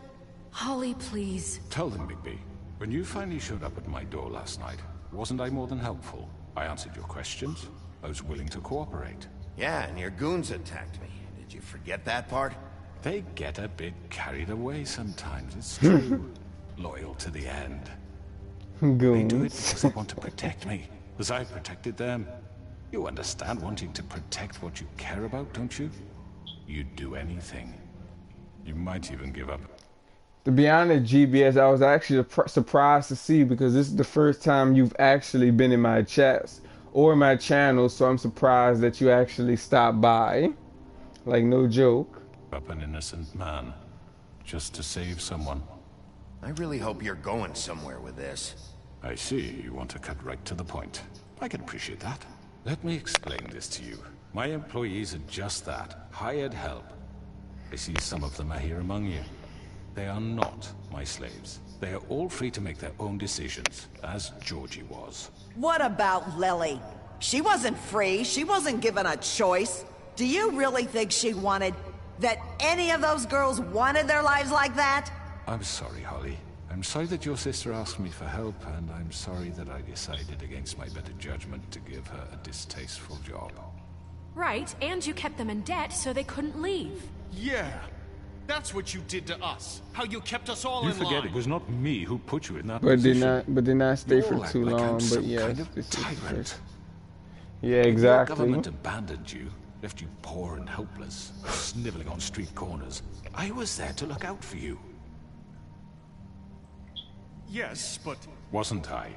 Speaker 7: Holly, please.
Speaker 5: Tell them, Bigby. When you finally showed up at my door last night, wasn't I more than helpful? I answered your questions. I was willing to cooperate.
Speaker 2: Yeah, and your goons attacked me. Did you forget that part?
Speaker 5: They get a bit carried away sometimes, it's true. Loyal to the end. They do it because they want to protect me, as I've protected them. You understand wanting to protect what you care about, don't you? You'd do anything. You might even give up.
Speaker 1: To be honest, GBS, I was actually surprised to see because this is the first time you've actually been in my chats or my channel, so I'm surprised that you actually stopped by. Like, no joke.
Speaker 5: Up an innocent man, just to save someone.
Speaker 2: I really hope you're going somewhere with this.
Speaker 5: I see you want to cut right to the point. I can appreciate that. Let me explain this to you. My employees are just that, hired help. I see some of them are here among you. They are not my slaves. They are all free to make their own decisions, as Georgie was.
Speaker 8: What about Lily? She wasn't free. She wasn't given a choice. Do you really think she wanted... that any of those girls wanted their lives like that?
Speaker 5: I'm sorry, Holly. I'm sorry that your sister asked me for help, and I'm sorry that I decided against my better judgment to give her a distasteful job.
Speaker 7: Right, and you kept them in debt so they couldn't leave.
Speaker 16: Yeah, that's what you did to us. How you kept us all in line.
Speaker 5: You forget it was not me who put you in that
Speaker 1: But
Speaker 5: position.
Speaker 1: did not stay for
Speaker 5: You all
Speaker 1: too
Speaker 5: act like I'm
Speaker 1: long.
Speaker 5: some
Speaker 1: But yes,
Speaker 5: kind of
Speaker 1: this is
Speaker 5: tyrant.
Speaker 1: yeah, exactly.
Speaker 5: Your government abandoned you, left you poor and helpless, sniveling on street corners. I was there to look out for you.
Speaker 16: Yes, but...
Speaker 5: Wasn't I?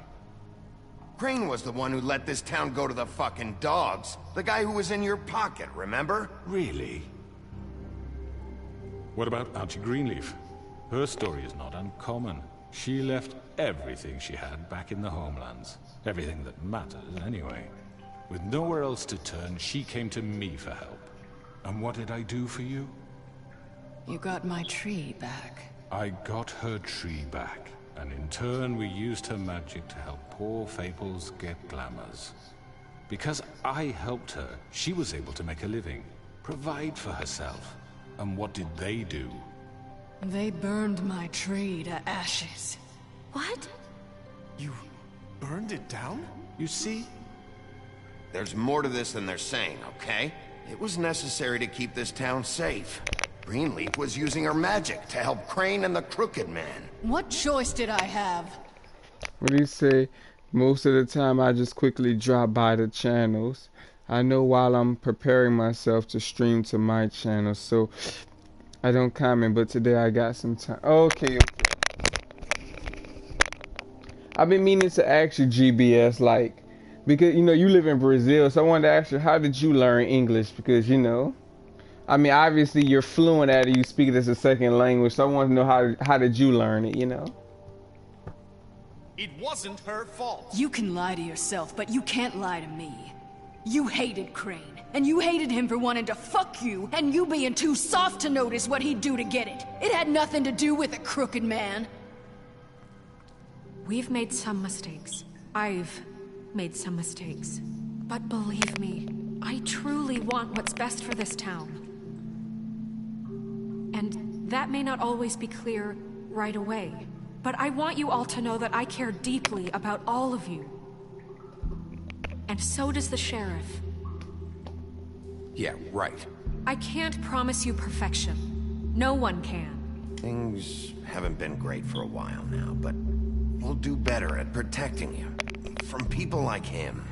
Speaker 2: Crane was the one who let this town go to the fucking dogs. The guy who was in your pocket, remember?
Speaker 5: Really? What about Auntie Greenleaf? Her story is not uncommon. She left everything she had back in the homelands. Everything that matters, anyway. With nowhere else to turn, she came to me for help. And what did I do for you?
Speaker 6: You got my tree back.
Speaker 5: I got her tree back. And in turn, we used her magic to help poor Fables get glamours. Because I helped her, she was able to make a living, provide for herself. And what did they do?
Speaker 6: They burned my tree to ashes.
Speaker 12: What?
Speaker 16: You burned it down?
Speaker 5: You see?
Speaker 2: There's more to this than they're saying, okay? It was necessary to keep this town safe. Greenleaf was using her magic to help Crane and the Crooked Man.
Speaker 6: What choice did I have?
Speaker 1: What do you say? Most of the time I just quickly drop by the channels. I know while I'm preparing myself to stream to my channel, so I don't comment, but today I got some time. Okay. I've been meaning to ask you, GBS, like, because, you know, you live in Brazil, so I wanted to ask you, how did you learn English? Because, you know, I mean, obviously you're fluent at it, you speak it as a second language, so I want to know how did you learn it, you know?
Speaker 16: It wasn't her fault.
Speaker 6: You can lie to yourself, but you can't lie to me. You hated Crane, and you hated him for wanting to fuck you, and you being too soft to notice what he'd do to get it. It had nothing to do with a crooked man.
Speaker 7: We've made some mistakes. I've made some mistakes. But believe me, I truly want what's best for this town. And that may not always be clear right away. But I want you all to know that I care deeply about all of you. And so does the sheriff.
Speaker 2: Yeah, right.
Speaker 7: I can't promise you perfection. No one can.
Speaker 2: Things haven't been great for a while now, but we'll do better at protecting you. From people like him.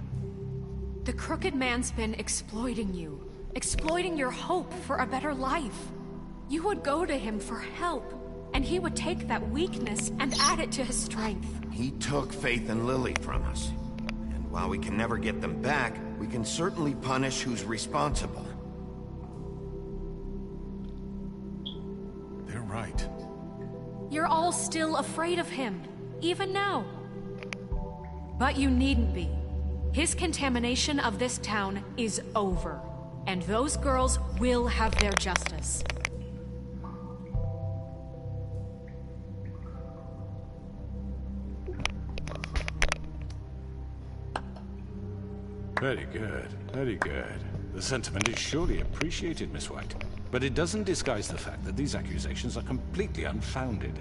Speaker 7: The Crooked Man's been exploiting you. Exploiting your hope for a better life. You would go to him for help. And he would take that weakness and add it to his strength.
Speaker 2: He took Faith and Lily from us. And while we can never get them back, we can certainly punish who's responsible.
Speaker 16: They're right.
Speaker 7: You're all still afraid of him, even now. But you needn't be. His contamination of this town is over. And those girls will have their justice.
Speaker 5: Very good, very good. The sentiment is surely appreciated, Miss White. But it doesn't disguise the fact that these accusations are completely unfounded.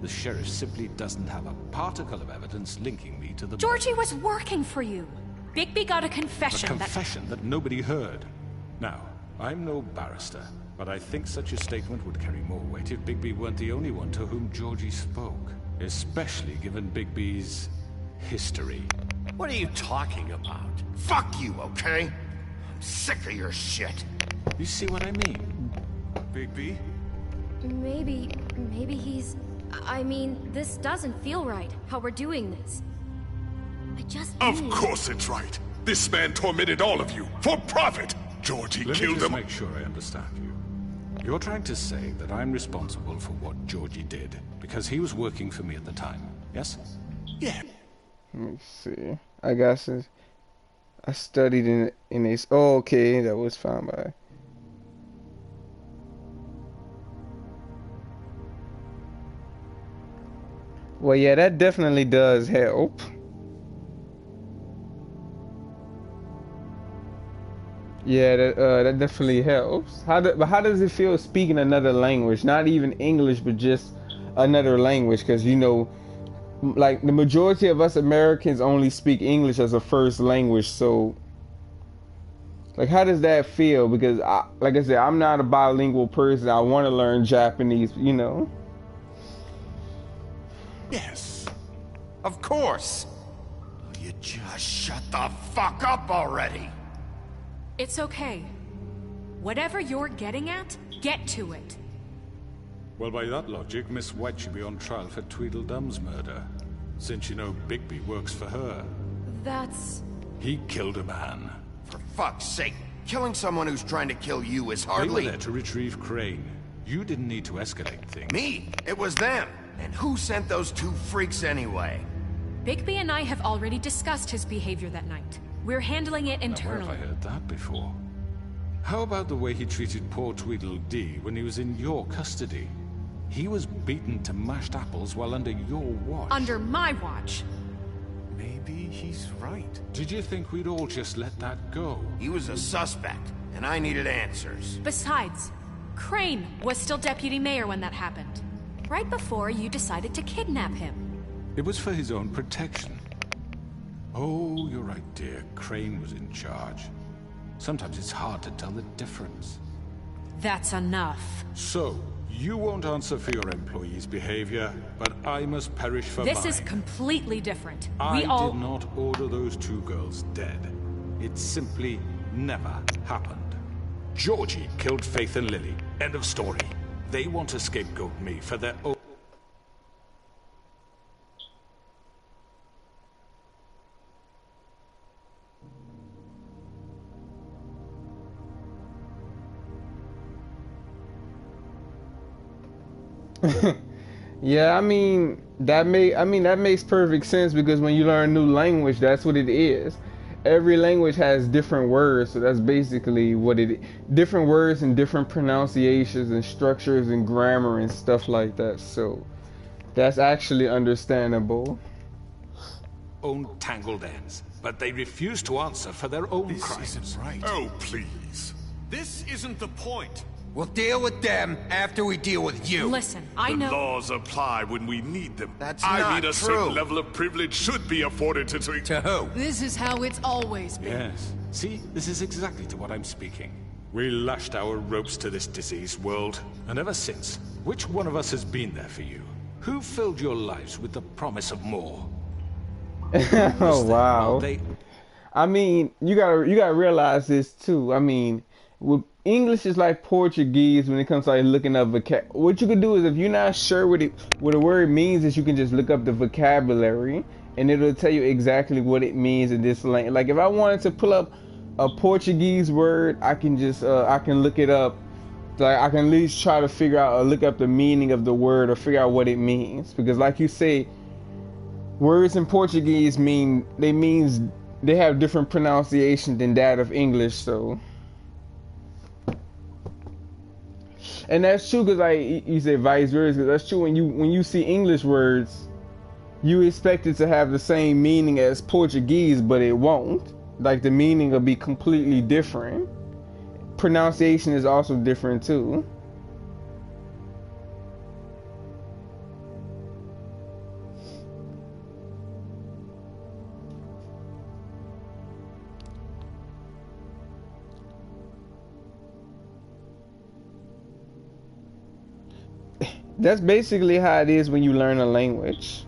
Speaker 5: The sheriff simply doesn't have a particle of evidence linking me to the...
Speaker 7: Georgie was working for you. Bigby got a confession
Speaker 5: A confession that nobody heard. Now, I'm no barrister, but I think such a statement would carry more weight if Bigby weren't the only one to whom Georgie spoke. Especially given Bigby's history.
Speaker 11: What are you talking about?
Speaker 2: Fuck you, okay? I'm sick of your shit.
Speaker 5: You see what I mean?
Speaker 15: Bigby?
Speaker 17: Maybe he's... I mean, this doesn't feel right, how we're doing this. I just
Speaker 15: Of course it's right. This man tormented all of you, for profit! Georgie killed him.
Speaker 5: Let me just make sure I understand you. You're trying to say that I'm responsible for what Georgie did, because he was working for me at the time, yes?
Speaker 15: Yeah.
Speaker 1: Let me see. I guess I studied in a... Oh, okay, that was fine by... Well, yeah, that definitely does help. Yeah, that definitely helps. But how does it feel speaking another language? Not even English, but just another language? Because, you know, like the majority of us Americans only speak English as a first language. So, like, how does that feel? Because, like I said, I'm not a bilingual person. I want to learn Japanese, you know.
Speaker 2: Yes. Of course. Will you just shut the fuck up already?
Speaker 7: It's okay. Whatever you're getting at, get to it.
Speaker 5: Well, by that logic, Miss White should be on trial for Tweedledum's murder. Since you know Bigby works for her.
Speaker 7: That's...
Speaker 5: He killed a man.
Speaker 2: For fuck's sake, killing someone who's trying to kill you is
Speaker 5: They
Speaker 2: hardly...
Speaker 5: were there to retrieve Crane. You didn't need to escalate things.
Speaker 2: Me? It was them. And who sent those two freaks anyway?
Speaker 7: Bigby and I have already discussed his behavior that night. We're handling it internally.
Speaker 5: Where have I heard that before? How about the way he treated poor Tweedledee when he was in your custody? He was beaten to mashed apples while under your watch.
Speaker 7: Under my watch?
Speaker 16: Maybe he's right.
Speaker 5: Did you think we'd all just let that go?
Speaker 2: He was a suspect, and I needed answers.
Speaker 7: Besides, Crane was still deputy mayor when that happened. Right before you decided to kidnap him.
Speaker 5: It was for his own protection. Oh, you're right, dear. Crane was in charge. Sometimes it's hard to tell the difference.
Speaker 7: That's enough.
Speaker 5: So, you won't answer for your employees' behavior, but I must perish for mine.
Speaker 7: This is completely different.
Speaker 5: I did not order those two girls dead. It simply never happened. Georgie killed Faith and Lily. End of story. They want to scapegoat me for their own...
Speaker 1: Yeah, I mean that makes perfect sense, because when you learn a new language, that's what it is. Every language has different words, so that's basically what it is. Different words and different pronunciations and structures and grammar and stuff like that. So that's actually understandable.
Speaker 5: Own tangled ends, but they refuse to answer for their own crimes.
Speaker 16: This isn't right.
Speaker 15: Oh, please.
Speaker 16: This isn't the point.
Speaker 2: We'll deal with them after we deal with you.
Speaker 7: Listen, I know...
Speaker 15: The laws apply when we need them.
Speaker 2: That's
Speaker 15: I
Speaker 2: not
Speaker 15: mean, a
Speaker 2: true.
Speaker 15: certain level of privilege should be afforded to...
Speaker 2: To who?
Speaker 12: This is how it's always been.
Speaker 5: Yes. See, this is exactly to what I'm speaking. We lashed our ropes to this diseased world, and ever since, which one of us has been there for you? Who filled your lives with the promise of more?
Speaker 1: Oh wow.
Speaker 5: They...
Speaker 1: I mean, you gotta realize this too. I mean, with English is like Portuguese when it comes to like looking up what you can do is, if you're not sure what a word means, is you can just look up the vocabulary and it'll tell you exactly what it means in this language. Like if I wanted to pull up a Portuguese word, I can just I can look it up. Like I can at least try to figure out or look up the meaning of the word or figure out what it means, because like you say, words in Portuguese they have different pronunciation than that of English. So. And that's true, because like you say vice versa, because that's true when you see English words, you expect it to have the same meaning as Portuguese, but it won't. like the meaning will be completely different. Pronunciation is also different too. That's basically how it is when you learn a language.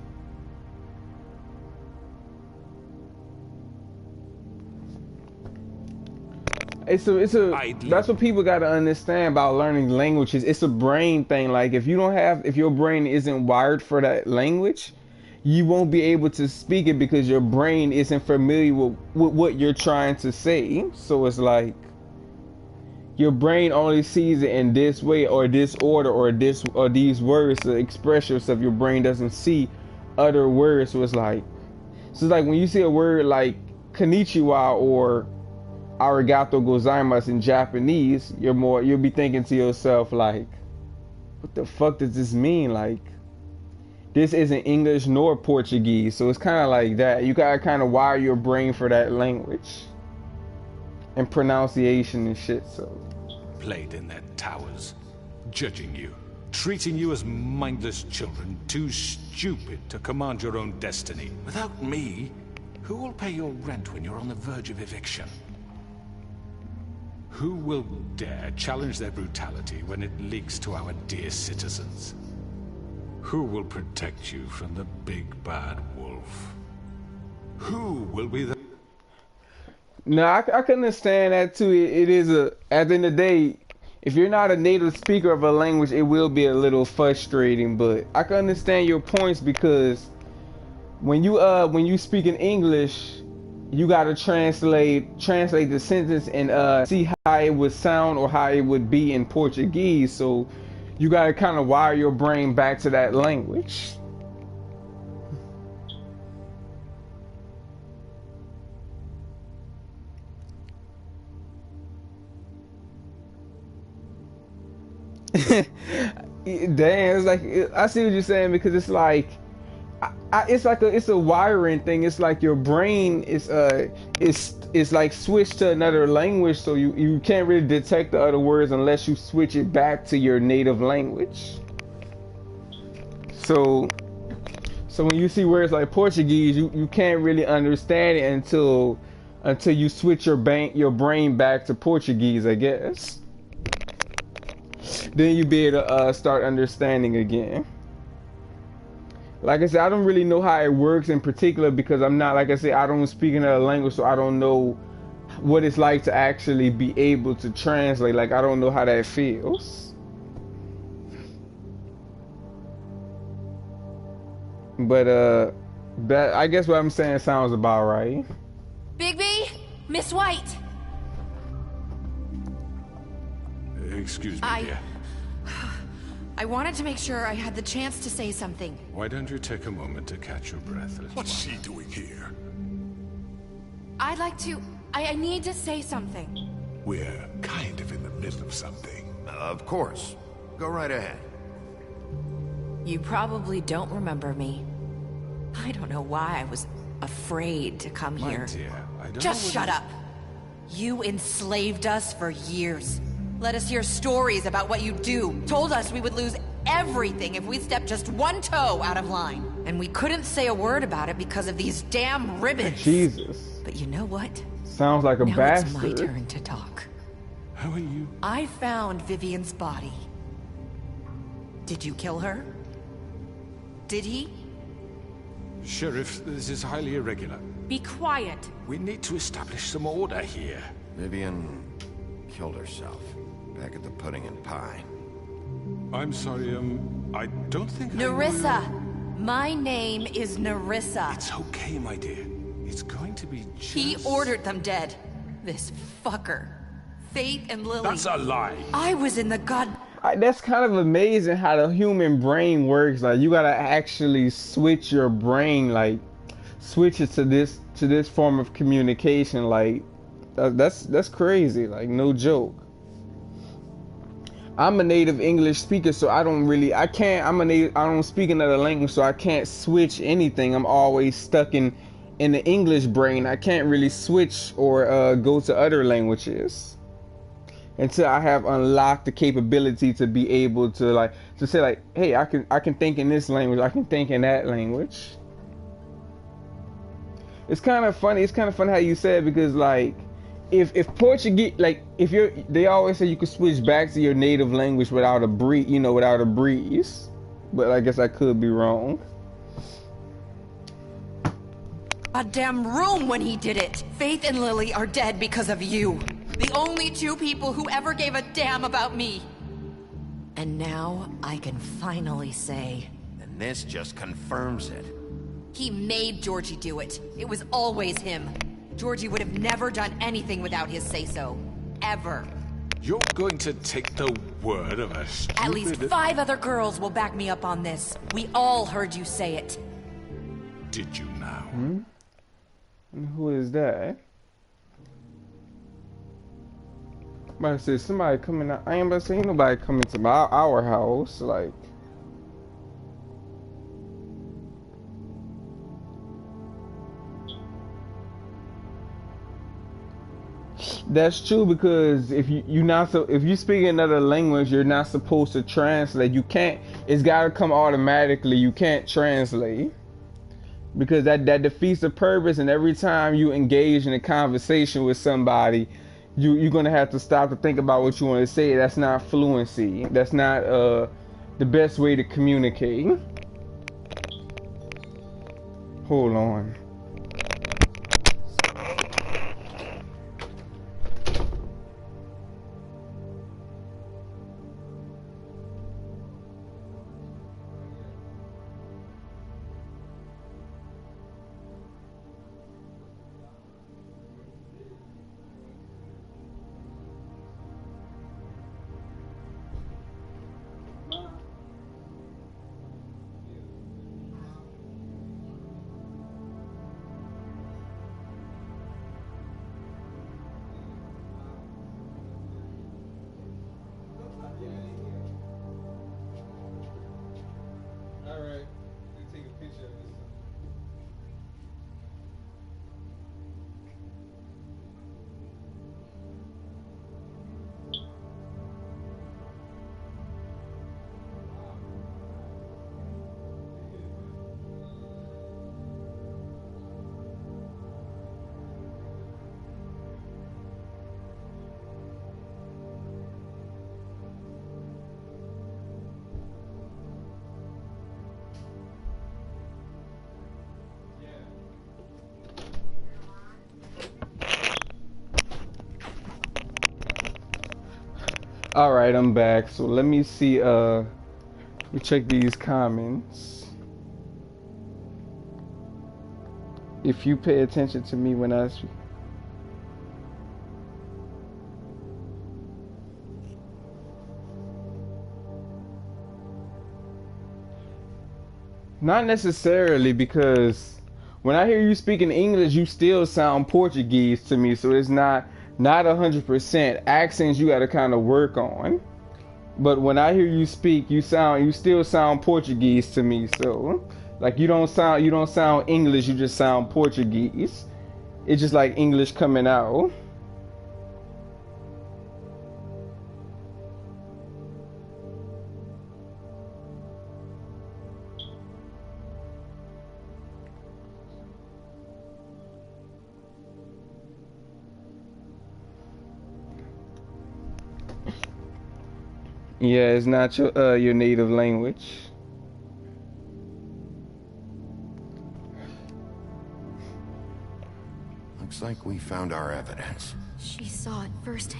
Speaker 1: It's a that's what people got to understand about learning languages. It's a brain thing. Like if your brain isn't wired for that language, you won't be able to speak it because your brain isn't familiar with what you're trying to say. So it's like your brain only sees it in this way or this order or these words to express yourself. Your brain doesn't see other words. So it's like when you see a word like konnichiwa or arigato gozaimasu in Japanese, you'll be thinking to yourself like, what the fuck does this mean? Like, this isn't English nor Portuguese. So it's kind of like that. You gotta kind of wire your brain for that language and pronunciation and shit. So
Speaker 5: played in their towers, judging you, treating you as mindless children, too stupid to command your own destiny. Without me, who will pay your rent when you're on the verge of eviction? Who will dare challenge their brutality when it leaks to our dear citizens? Who will protect you from the big bad wolf? Who will be the...
Speaker 1: No, I can understand that too. It is at the end of the day, if you're not a native speaker of a language, it will be a little frustrating. But I can understand your points because when you speak in English, you gotta translate the sentence and see how it would sound or how it would be in Portuguese. So you gotta kind of wire your brain back to that language. Damn, it's like I see what you're saying because it's like it's a wiring thing. It's like your brain is like switched to another language, so you can't really detect the other words unless you switch it back to your native language. So when you see words like Portuguese, you can't really understand it until you switch your brain back to Portuguese, I guess. Then you be able to start understanding again. Like I said, I don't really know how it works in particular because I'm not, like I said, I don't speak another language, so I don't know what it's like to actually be able to translate. Like, I don't know how that feels. But that, I guess what I'm saying sounds about right.
Speaker 18: Bigby, Miss White.
Speaker 5: Excuse me, dear.
Speaker 18: I wanted to make sure I had the chance to say something.
Speaker 5: Why don't you take a moment to catch your breath?
Speaker 15: What's she doing here?
Speaker 18: I'd like to... I need to say something.
Speaker 15: We're kind of in the middle of something.
Speaker 2: Of course. Go right ahead.
Speaker 18: You probably don't remember me. I don't know why I was afraid to come here.
Speaker 5: Dear, I don't
Speaker 18: Just shut up. You enslaved us for years. Let us hear stories about what you do. Told us we would lose everything if we stepped just one toe out of line. And we couldn't say a word about it because of these damn ribbons.
Speaker 1: Jesus.
Speaker 18: But you know what?
Speaker 1: Sounds like a
Speaker 18: now
Speaker 1: bastard.
Speaker 18: It's my turn to talk.
Speaker 5: How are you?
Speaker 18: I found Vivian's body. Did you kill her? Did he?
Speaker 5: Sheriff, this is highly irregular.
Speaker 7: Be quiet.
Speaker 5: We need to establish some order here.
Speaker 2: Vivian killed herself back at the Pudding and Pie.
Speaker 5: I'm sorry, I don't think
Speaker 18: Nerissa! My name is Nerissa.
Speaker 5: It's okay, my dear. It's going to be just...
Speaker 18: He ordered them dead. This fucker. Faith and Lily.
Speaker 5: That's a lie.
Speaker 18: I was in the god...
Speaker 1: That's kind of amazing how the human brain works. Like, you gotta actually switch your brain, like, switch it to this form of communication. Like, that's crazy. Like, no joke. I'm a native English speaker, so I don't speak another language, so I can't switch anything. I'm always stuck in in the English brain, I can't really switch or go to other languages until I have unlocked the capability to be able to like to say like, hey, I can think in this language, I can think in that language. It's kind of funny. It's kind of funny how you said, because like if Portuguese, like if you're, they always say you can switch back to your native language without a breeze, you know, without a breeze. But I guess I could be wrong.
Speaker 18: Goddamn room when he did it. Faith and Lily are dead because of you. The only two people who ever gave a damn about me. And now I can finally say...
Speaker 2: And this just confirms it.
Speaker 18: He made Georgie do it. It was always him. Georgie would have never done anything without his say-so. Ever.
Speaker 5: You're going to take the word of a stupid...
Speaker 18: At least 5 other girls will back me up on this. We all heard you say it.
Speaker 5: Did you now?
Speaker 1: And who is that? I'm about to say somebody coming out. I ain't about to say ain't nobody coming to our house. Like, that's true, because if you not so if you speak another language, you're not supposed to translate. You can't. It's got to come automatically. You can't translate, because that defeats the purpose. And every time you engage in a conversation with somebody, you're gonna have to stop to think about what you want to say. That's not fluency. That's not the best way to communicate. Hold on. Alright, let's take a picture of this. All right, I'm back. So let me see. We check these comments. If you pay attention to me when I speak. Not necessarily, because when I hear you speaking English, you still sound Portuguese to me. So it's not 100%. Accents you got to kind of work on. But when I hear you speak, you still sound Portuguese to me. So like you don't sound English, you just sound Portuguese. It's just like English coming out. Yeah, it's not your native language.
Speaker 2: Looks like we found our evidence.
Speaker 17: She saw it first.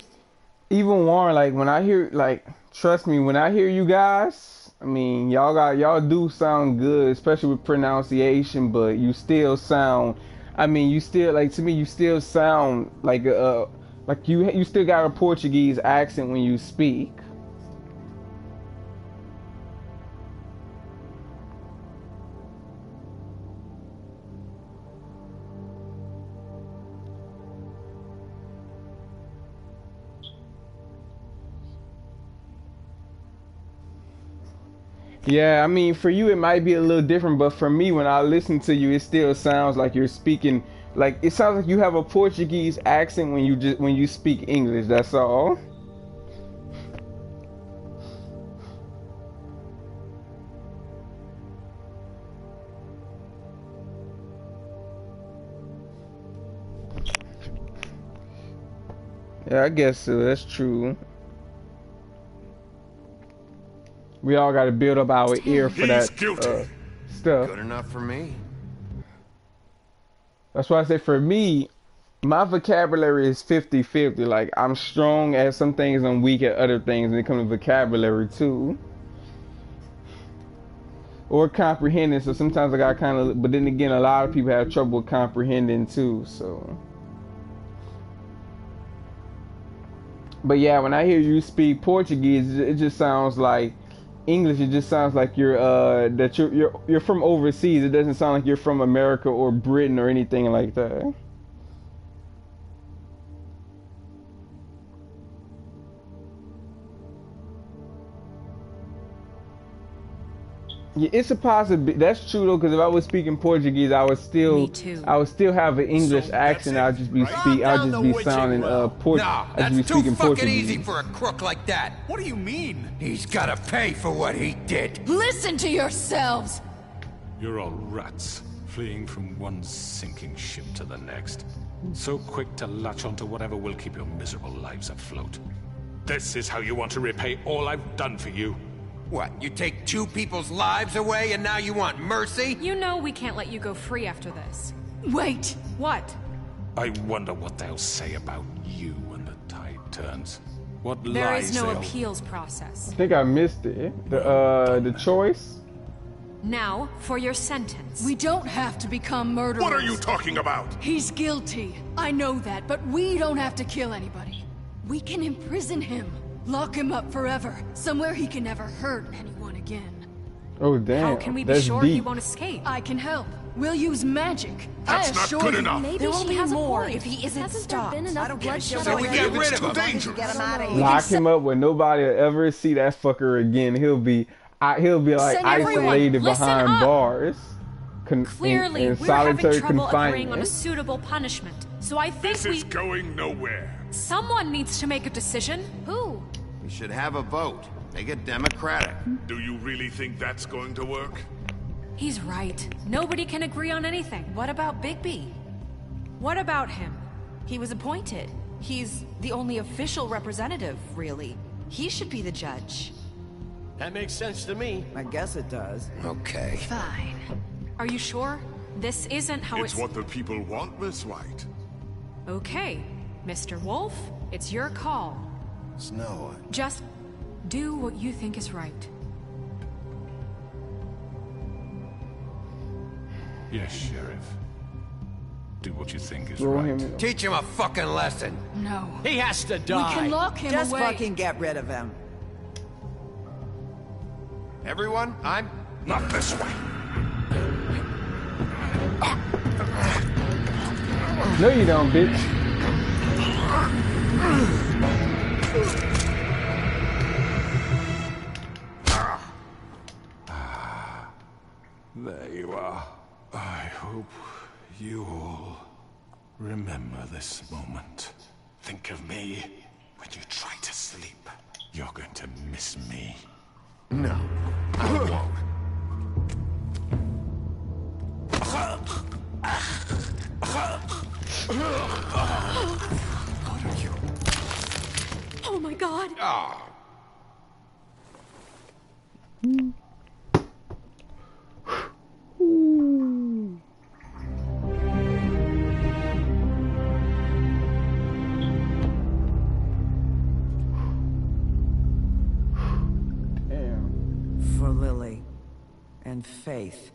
Speaker 1: Even Warren, like when I hear, like, trust me, when I hear you guys, I mean, y'all do sound good, especially with pronunciation, but you still sound, I mean, you still, like, to me, you still sound like you still got a Portuguese accent when you speak. Yeah, I mean, for you it might be a little different, but for me, when I listen to you, it still sounds like you're speaking. Like it sounds like you have a Portuguese accent when you speak English. That's all. Yeah, I guess so. That's true. We all got to build up our ear for that stuff.
Speaker 2: Good enough for me.
Speaker 1: That's why I say for me, my vocabulary is 50-50. Like I'm strong at some things, I'm weak at other things when it comes to vocabulary too. Or comprehending. So sometimes I got kind of, but then again, a lot of people have trouble with comprehending too. So. But yeah, when I hear you speak Portuguese, it just sounds like English. It just sounds like you're from overseas. It doesn't sound like you're from America or Britain or anything like that. Yeah, it's a possibility. That's true though, because if I was speaking Portuguese, I would still have an English accent. I'll just be sounding Portuguese.
Speaker 2: Nah, that's too fucking easy for a crook like that. What do you mean? He's gotta pay for what he did.
Speaker 19: Listen to yourselves!
Speaker 5: You're all rats, fleeing from one sinking ship to the next. So quick to latch onto whatever will keep your miserable lives afloat. This is how you want to repay all I've done for you?
Speaker 2: What, you take two people's lives away and now you want mercy?
Speaker 7: You know we can't let you go free after this.
Speaker 19: Wait!
Speaker 7: What?
Speaker 5: I wonder what they'll say about you when the tide turns. What
Speaker 7: There
Speaker 5: lies
Speaker 7: is no
Speaker 5: they'll...
Speaker 7: appeals process.
Speaker 1: I think I missed it. The choice?
Speaker 7: Now, for your sentence.
Speaker 19: We don't have to become murderers.
Speaker 15: What are you talking about?
Speaker 19: He's guilty. I know that, but we don't have to kill anybody. We can imprison him. Lock him up forever. Somewhere he can never hurt anyone again.
Speaker 1: Oh, damn.
Speaker 7: How can we be sure he won't escape?
Speaker 19: I can help. We'll use magic.
Speaker 15: That's not good enough.
Speaker 19: Maybe
Speaker 18: There will
Speaker 19: she
Speaker 18: be
Speaker 19: has
Speaker 18: more
Speaker 19: a point.
Speaker 18: if he isn't
Speaker 17: Hasn't
Speaker 18: stopped.
Speaker 17: there been enough bloodshed?
Speaker 2: So we get rid of him.
Speaker 15: Dangerous.
Speaker 8: Get him out of here.
Speaker 1: Lock him up where nobody will ever see that fucker again. He'll be like
Speaker 7: Send everyone,
Speaker 1: isolated
Speaker 7: listen
Speaker 1: behind
Speaker 7: up.
Speaker 1: bars.
Speaker 7: Clearly,
Speaker 1: in
Speaker 7: we're
Speaker 1: solitary
Speaker 7: having trouble agreeing on a
Speaker 1: confinement.
Speaker 7: suitable punishment. So I think
Speaker 15: This is going nowhere.
Speaker 7: someone needs to make a decision. Who?
Speaker 2: We should have a vote. Make it democratic.
Speaker 15: Do you really think that's going to work?
Speaker 7: He's right. Nobody can agree on anything.
Speaker 18: What about Bigby?
Speaker 7: What about him?
Speaker 18: He was appointed. He's the only official representative, really. He should be the judge.
Speaker 9: That makes sense to me.
Speaker 8: I guess it does.
Speaker 2: Okay.
Speaker 7: Fine. Are you sure? This isn't how
Speaker 15: It's what the people want, Miss White.
Speaker 7: Okay, Mr. Wolf, it's your call.
Speaker 2: Snow.
Speaker 7: Just do what you think is right.
Speaker 5: Yes, Sheriff. Do what you think is
Speaker 1: Throw
Speaker 5: right.
Speaker 1: him.
Speaker 2: Teach him a fucking lesson.
Speaker 19: No.
Speaker 9: He has to die.
Speaker 19: We can lock him
Speaker 8: Just
Speaker 19: away.
Speaker 8: fucking get rid of him.
Speaker 2: Everyone, I'm...
Speaker 15: Not this way.
Speaker 1: No, you don't, bitch.
Speaker 5: There you are. I hope you all remember this moment. Think of me when you try to sleep. You're going to miss me.
Speaker 2: No, I won't.
Speaker 19: Oh my god.
Speaker 2: Ah.
Speaker 8: For Lily. And Faith.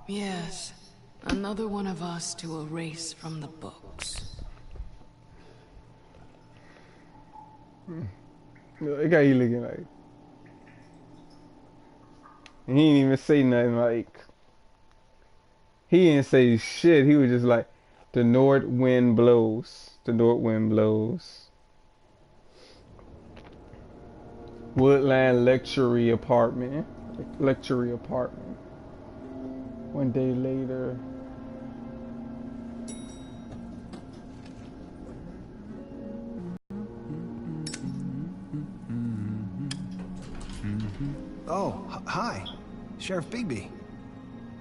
Speaker 20: Yes. Another one of us to erase from the books.
Speaker 1: Look how he looking like. And he didn't even say nothing like. He didn't say shit. He was just like, the north wind blows. The north wind blows. Woodland luxury apartment. Luxury apartment. One day later.
Speaker 21: Oh, hi. Sheriff Bigby.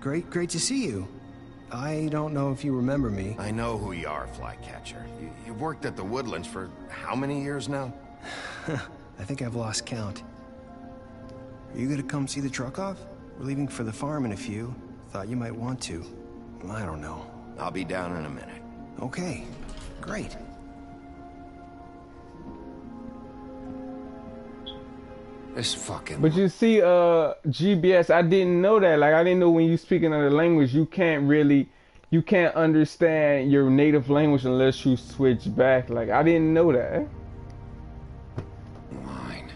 Speaker 21: Great to see you. I don't know if you remember me.
Speaker 2: I know who you are, Flycatcher. You've worked at the Woodlands for how many years now?
Speaker 21: I think I've lost count. Are you gonna come see the truck off? We're leaving for the farm in a few. Thought you might want to. I don't know.
Speaker 2: I'll be down in a minute.
Speaker 21: Okay, great.
Speaker 2: This fucking...
Speaker 1: But you see, GBS, I didn't know that. Like, I didn't know when you speak another language, you can't understand your native language unless you switch back. Like, I didn't know that.
Speaker 2: Mine.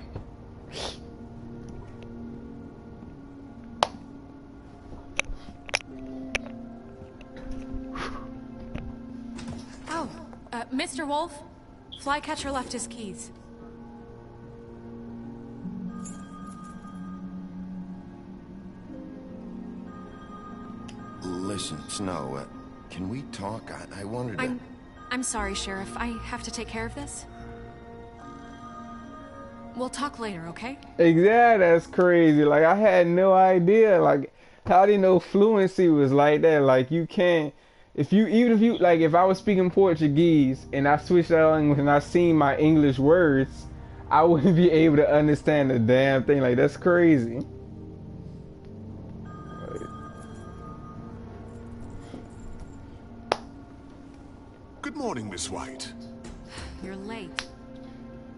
Speaker 7: Oh, Mr. Wolf, Flycatcher left his keys.
Speaker 2: Listen, Snow, can we talk? I wanted to...
Speaker 7: I'm sorry, Sheriff. I have to take care of this. We'll talk later, okay?
Speaker 1: Exactly, that's crazy. Like, I had no idea. Like, how do you know fluency was like that? Like, you can't... If I was speaking Portuguese and I switched that language and I seen my English words, I wouldn't be able to understand the damn thing. Like, that's crazy.
Speaker 15: Good morning, Miss White.
Speaker 7: You're late.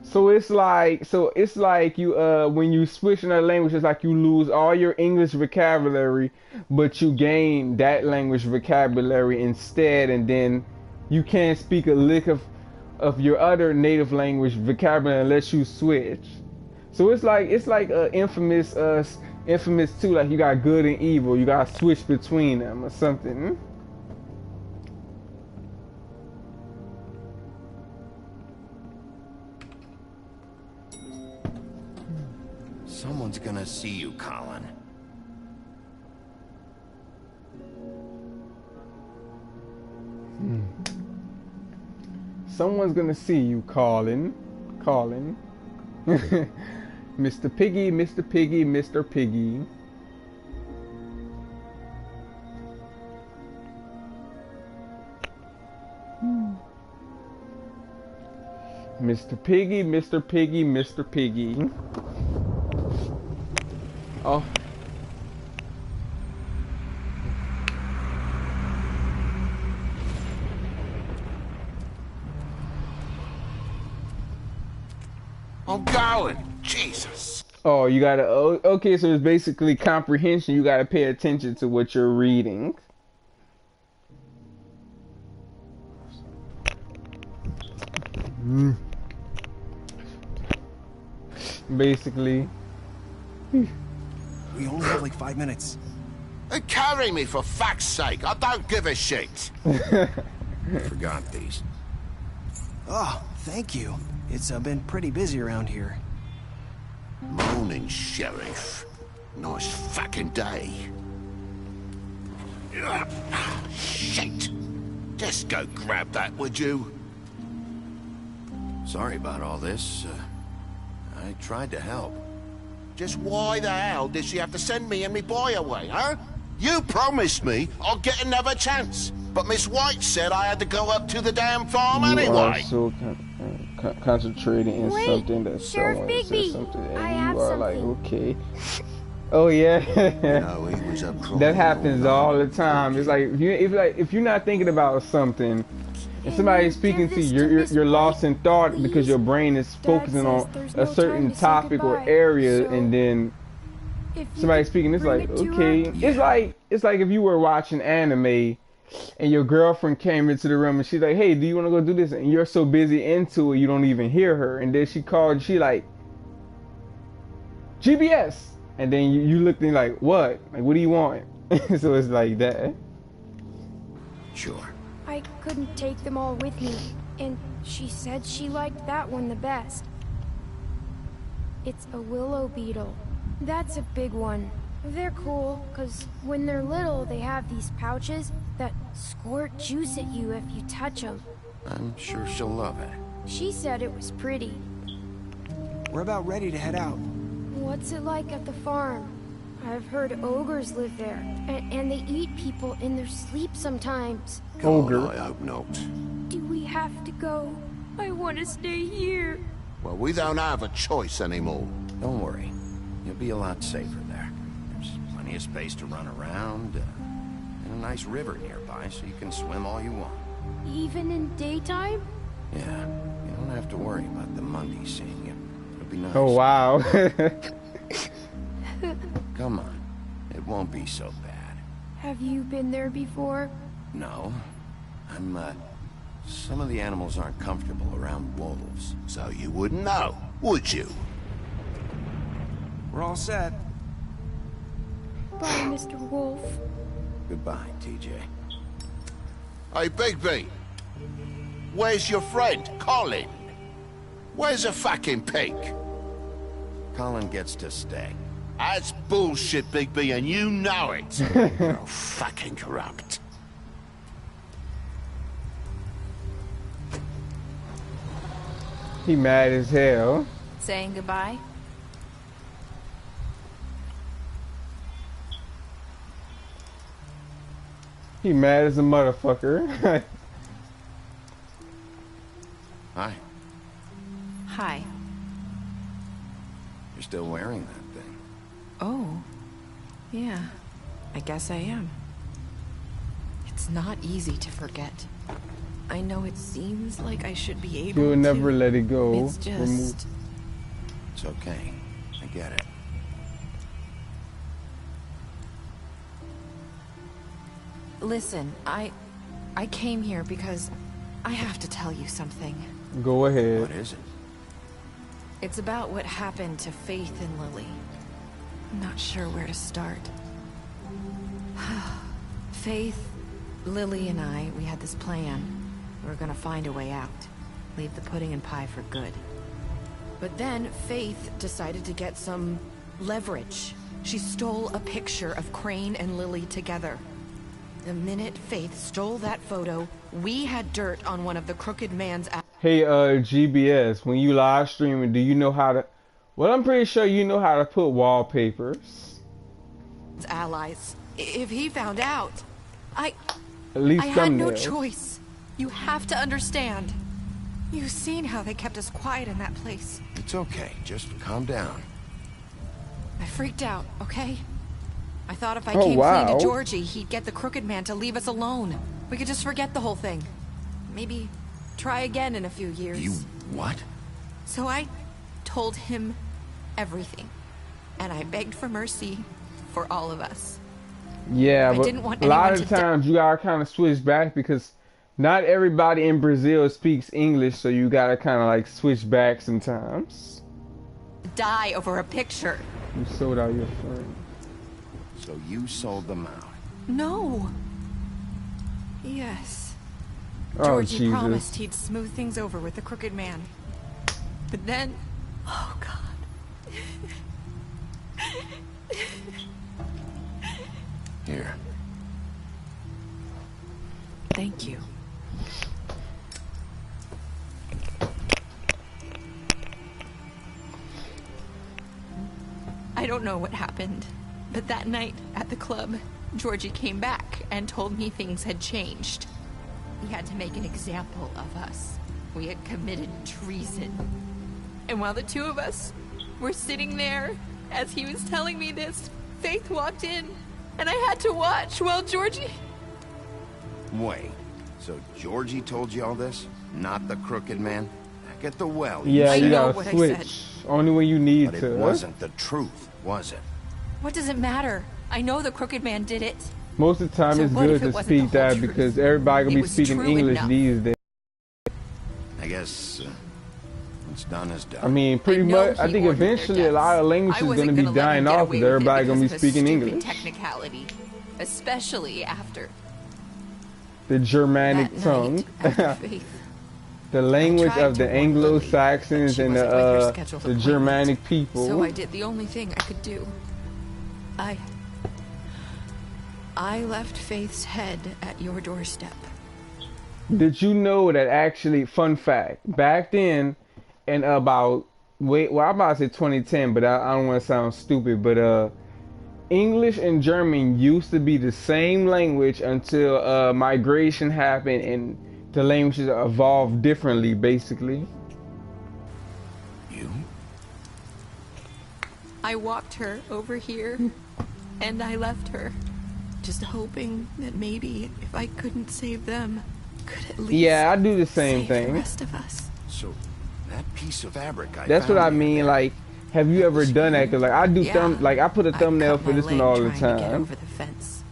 Speaker 1: So it's like you when you switch another language, it's like you lose all your English vocabulary, but you gain that language vocabulary instead, and then you can't speak a lick of your other native language vocabulary unless you switch. So it's like infamous too. Like, you got good and evil, you gotta switch between them or something.
Speaker 2: Someone's gonna see you, Colin.
Speaker 1: Someone's gonna see you, Colin. Mr. Piggy, Mr. Piggy, Mr. Piggy. Mr. Piggy, Mr. Piggy, Mr. Piggy. Oh.
Speaker 2: I'm going. Jesus.
Speaker 1: Oh, you gotta. Oh, okay, so it's basically comprehension. You gotta pay attention to what you're reading. Basically.
Speaker 21: We only have like 5 minutes.
Speaker 2: Carry me, for fuck's sake. I don't give a shit. Forgot these.
Speaker 21: Oh, thank you. It's been pretty busy around here.
Speaker 2: Morning, Sheriff. Nice fucking day. Shit. Just go grab that, would you? Sorry about all this. I tried to help. Just why the hell did she have to send me and me boy away, huh? You promised me I'll get another chance. But Miss White said I had to go up to the damn farm anyway.
Speaker 1: You are so concentrating in something that someone says something and you are like, okay. Oh yeah. That happens all the time. It's like if you're not thinking about something and somebody's speaking to you, you're lost in thought because your brain is focusing on a certain topic or area, and then somebody's speaking. It's like, okay. It's like if you were watching anime and your girlfriend came into the room and she's like, hey, do you want to go do this? And you're so busy into it, you don't even hear her. And then she called, she like, GBS. And then you looked in like, what? Like, what do you want? So it's like that.
Speaker 2: Sure.
Speaker 17: I couldn't take them all with me, and she said she liked that one the best.
Speaker 10: It's a willow beetle. That's a big one. They're cool, because when they're little, they have these pouches that squirt juice at you if you touch them.
Speaker 2: I'm sure she'll love it.
Speaker 10: She said it was pretty.
Speaker 21: We're about ready to head out.
Speaker 10: What's it like at the farm? I've heard ogres live there, and they eat people in their sleep sometimes.
Speaker 2: Ogre? I hope not.
Speaker 10: Do we have to go? I want to stay here.
Speaker 2: Well, we don't have a choice anymore. Don't worry. You'll be a lot safer there. There's plenty of space to run around, and a nice river nearby so you can swim all you want.
Speaker 10: Even in daytime?
Speaker 2: Yeah, you don't have to worry about the Mundy seeing you. It'll be nice.
Speaker 1: Oh, wow.
Speaker 2: Come on. It won't be so bad.
Speaker 10: Have you been there before?
Speaker 2: No. Some of the animals aren't comfortable around wolves, so you wouldn't know, would you?
Speaker 21: We're all set.
Speaker 10: Bye, Mr. Wolf.
Speaker 2: Goodbye, TJ.
Speaker 22: Hey, Bigby. Where's your friend, Colin? Where's the fucking pig?
Speaker 2: Colin gets to stay.
Speaker 22: That's bullshit, Bigby, and you know it. You're fucking corrupt.
Speaker 1: He mad as hell.
Speaker 18: Saying goodbye?
Speaker 1: He mad as a motherfucker.
Speaker 2: Hi.
Speaker 18: Hi.
Speaker 2: You're still wearing that thing.
Speaker 18: Oh. Yeah. I guess I am. It's not easy to forget. I know it seems like I should be able to.
Speaker 1: You'll never let it go.
Speaker 18: It's just...
Speaker 2: It's okay. I get it.
Speaker 18: Listen, I came here because I have to tell you something.
Speaker 1: Go ahead.
Speaker 2: What is it?
Speaker 18: It's about what happened to Faith and Lily. I'm not sure where to start. Faith, Lily, and I, we had this plan. We were gonna find a way out. Leave the pudding and pie for good. But then Faith decided to get some leverage. She stole a picture of Crane and Lily together. The minute Faith stole that photo, we had dirt on one of the crooked man's...
Speaker 1: Hey, GBS, when you live streaming, do you know how to... Well, I'm pretty sure you know how to put wallpapers.
Speaker 18: Allies. If he found out,
Speaker 1: At least
Speaker 18: I had no
Speaker 1: thumbnails.
Speaker 18: choice. You have to understand. You've seen how they kept us quiet in that place.
Speaker 2: It's okay. Just calm down.
Speaker 18: I freaked out, okay? I thought if I
Speaker 1: Oh,
Speaker 18: came
Speaker 1: wow.
Speaker 18: clean to Georgie, he'd get the crooked man to leave us alone. We could just forget the whole thing. Maybe try again in a few years.
Speaker 2: You what?
Speaker 18: So I told him everything. And I begged for mercy for all of us.
Speaker 1: Yeah,
Speaker 18: I
Speaker 1: but
Speaker 18: didn't want
Speaker 1: a lot
Speaker 18: anyone
Speaker 1: of
Speaker 18: to
Speaker 1: times you gotta kind of switch back because not everybody in Brazil speaks English, so you gotta kind of like switch back sometimes.
Speaker 18: Die over a picture.
Speaker 1: You sold out your friend.
Speaker 2: So you sold them out.
Speaker 18: No. Yes.
Speaker 1: Oh,
Speaker 18: Georgie
Speaker 1: Jesus.
Speaker 18: promised he'd smooth things over with the crooked man. But then... Oh, God.
Speaker 2: Here.
Speaker 18: Thank you. I don't know what happened, but that night at the club, Georgie came back and told me things had changed. He had to make an example of us. We had committed treason. And while the two of us were sitting there, as he was telling me this, Faith walked in, and I had to watch while Georgie...
Speaker 2: Wait. So Georgie told you all this? Not the crooked man? Back at the well.
Speaker 1: Yeah, you
Speaker 18: know
Speaker 1: gotta
Speaker 18: what I
Speaker 1: switch.
Speaker 18: said.
Speaker 1: Only when you need
Speaker 2: But
Speaker 1: to.
Speaker 2: it wasn't the truth, was it?
Speaker 18: What does it matter? I know the crooked man did it.
Speaker 1: Most of the time
Speaker 18: So
Speaker 1: it's
Speaker 18: what
Speaker 1: good
Speaker 18: if it
Speaker 1: to
Speaker 18: wasn't
Speaker 1: speak
Speaker 18: the whole
Speaker 1: that
Speaker 18: truth?
Speaker 1: because everybody gonna
Speaker 18: It
Speaker 1: be
Speaker 18: was
Speaker 1: speaking
Speaker 18: true
Speaker 1: English
Speaker 18: enough.
Speaker 1: these days.
Speaker 2: I guess what's done is done.
Speaker 1: I mean, pretty much, I think eventually a lot of language is gonna be dying off because everybody gonna be speaking English.
Speaker 18: Technicality, especially after
Speaker 1: The Germanic
Speaker 18: that
Speaker 1: tongue.
Speaker 18: night after Faith
Speaker 1: The language
Speaker 20: tried
Speaker 1: of
Speaker 20: to
Speaker 1: the
Speaker 20: warn Lily,
Speaker 1: Anglo-Saxons
Speaker 20: but she
Speaker 1: and
Speaker 20: wasn't with her scheduled
Speaker 1: the
Speaker 20: appointment.
Speaker 1: Germanic people.
Speaker 20: So I did the only thing I could do. I left Faith's head at your doorstep.
Speaker 1: Did you know that actually, fun fact, back then, in about, I'm about to say 2010, but I don't want to sound stupid, but English and German used to be the same language until migration happened and the languages evolved differently, basically.
Speaker 22: You?
Speaker 20: I walked her over here, and I left her, just hoping that maybe if I couldn't save them, could at least
Speaker 1: Yeah, I do the same
Speaker 20: save
Speaker 1: thing.
Speaker 20: the rest of us.
Speaker 2: So, that piece of fabric
Speaker 1: That's what I mean. Like, have you ever done that? Cause like I do I put a thumbnail for this one all the time.
Speaker 20: Over the fence.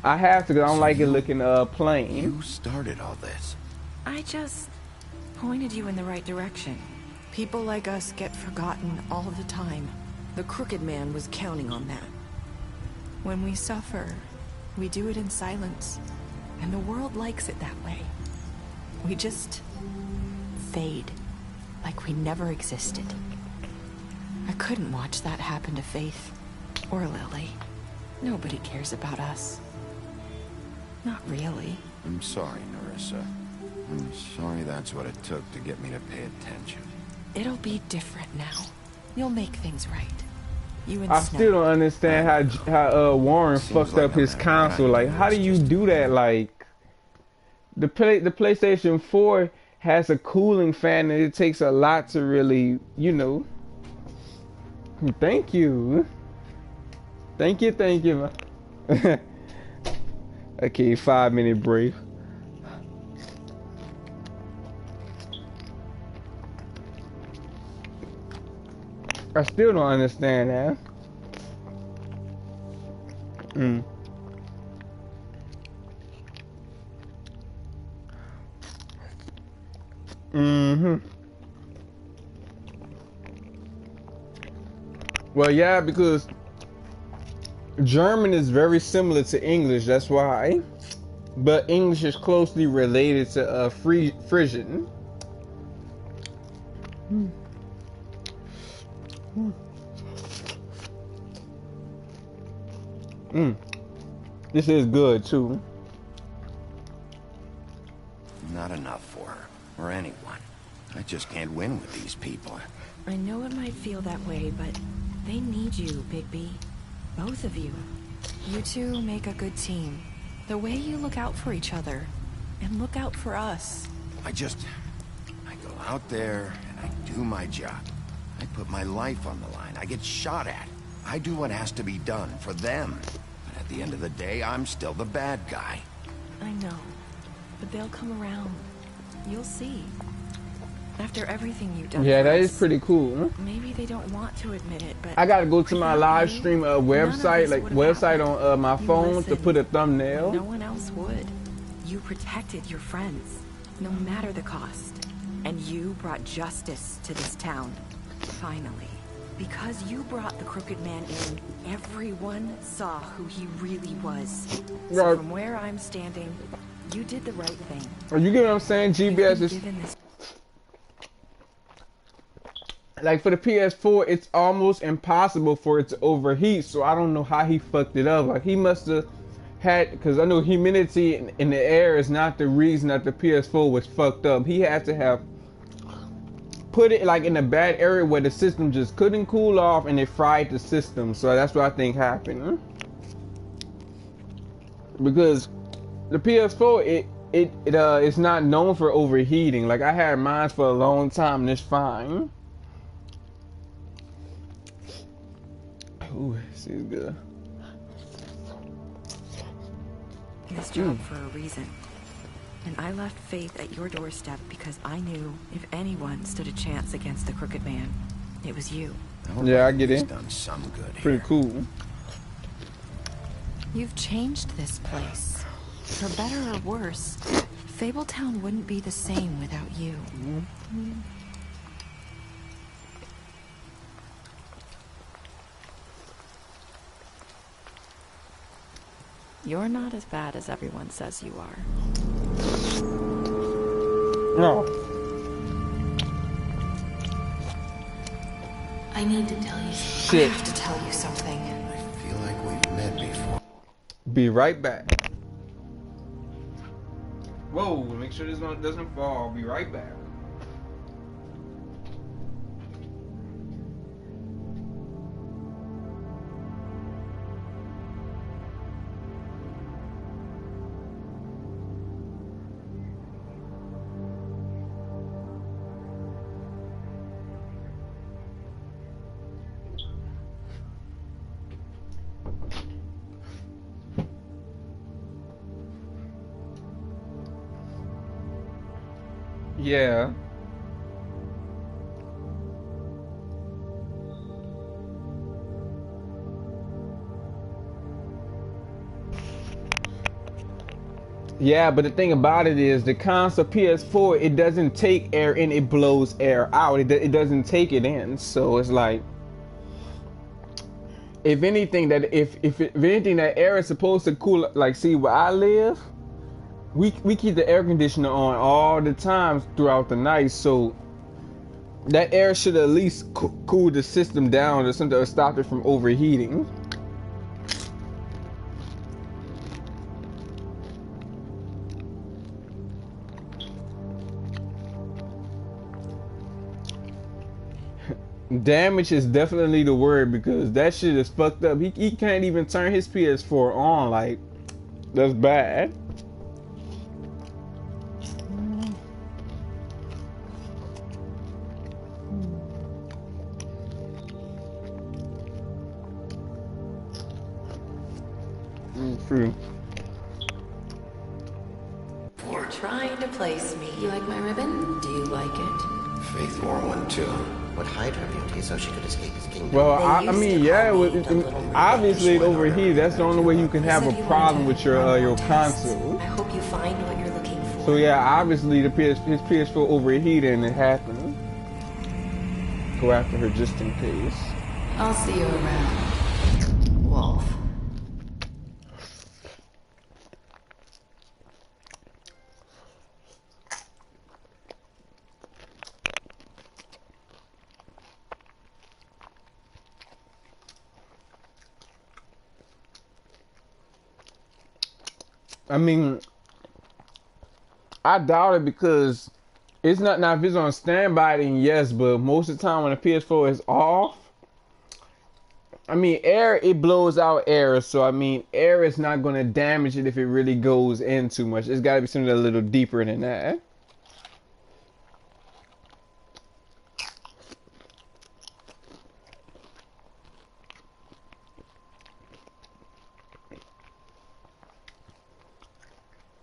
Speaker 1: I have to, cause I don't like it looking plain.
Speaker 2: You started all this.
Speaker 20: I just pointed you in the right direction. People like us get forgotten all the time. The Crooked Man was counting on that. When we suffer, we do it in silence, and the world likes it that way. We just fade, like we never existed. I couldn't watch that happen to Faith, or Lily. Nobody cares about us. Not really.
Speaker 2: I'm sorry, Narissa. I'm sorry that's what it took to get me to pay attention.
Speaker 20: It'll be different now. You'll make things right. You and
Speaker 1: I
Speaker 20: Snow.
Speaker 1: still don't understand how Warren fucked up his console. Like, how do you do that? Like, the PlayStation 4 has a cooling fan, and it takes a lot to really, you know. Thank you. Thank you. Okay, 5-minute break. I still don't understand that. Well, yeah, because German is very similar to English, that's why. But English is closely related to Frisian. This is good too.
Speaker 2: Not enough for her, or anyone. I just can't win with these people.
Speaker 20: I know it might feel that way, but they need you, Bigby. Both of you. You two make a good team. The way you look out for each other, and look out for us.
Speaker 2: I go out there, and I do my job. I put my life on the line. I get shot at. I do what has to be done for them. But at the end of the day, I'm still the bad guy.
Speaker 20: I know, but they'll come around. You'll see. After everything you've done.
Speaker 1: Yeah,
Speaker 20: for
Speaker 1: that
Speaker 20: us,
Speaker 1: is pretty cool.
Speaker 20: Maybe they don't want to admit it, but
Speaker 1: I gotta go to my live stream website, on my phone to put a thumbnail.
Speaker 20: No one else would. You protected your friends, no matter the cost. And you brought justice to this town. Finally. Because you brought the Crooked Man in, everyone saw who he really was. So from where I'm standing, you did the right thing.
Speaker 1: Are you get what I'm saying? GBS is... Like, for the PS4, it's almost impossible for it to overheat, so I don't know how he fucked it up. Like, he must have had... Because I know humidity in the air is not the reason that the PS4 was fucked up. He had to have put it, like, in a bad area where the system just couldn't cool off, and it fried the system. So that's what I think happened. Because the PS4, it's not known for overheating. Like, I had mine for a long time, and it's fine. Ooh, this is good.
Speaker 20: This job for a reason. And I left Faith at your doorstep because I knew if anyone stood a chance against the Crooked Man, it was you.
Speaker 1: Yeah, I get it.
Speaker 2: Done some good here.
Speaker 1: Pretty cool.
Speaker 20: You've changed this place. For better or worse, Fabletown wouldn't be the same without you. You're not as bad as everyone says you are.
Speaker 1: No.
Speaker 20: I need to tell you something.
Speaker 1: Shit.
Speaker 20: I have to tell you something.
Speaker 2: I feel like we've met before.
Speaker 1: Be right back. Whoa, make sure this one doesn't fall. I'll be right back. Yeah. Yeah, but the thing about it is the console PS4, it doesn't take air in, it blows air out. It doesn't take it in. So it's like, if anything, if anything, that air is supposed to cool. Like, see where I live, we keep the air conditioner on all the time throughout the night. So that air should at least cool the system down or something, or stop it from overheating. Damage is definitely the word, because that shit is fucked up. He can't even turn his PS4 on. Like, that's bad. True.
Speaker 20: You're trying to place me. You like my ribbon? Do you like it?
Speaker 13: Faith wore one too. Would hide her beauty so she could escape his kingdom.
Speaker 1: Well, I mean, yeah, obviously it overheated. That's the only way you can have a problem with your console.
Speaker 20: I hope you find what you're looking for.
Speaker 1: So yeah, obviously his PS4 overheated and it happened. Go after her just in case.
Speaker 20: I'll see you around, Wolf.
Speaker 1: I mean, I doubt it, because it's not, now if it's on standby, then yes, but most of the time when the PS4 is off, I mean, air, it blows out air, so I mean, air is not going to damage it if it really goes in too much. It's got to be something a little deeper than that.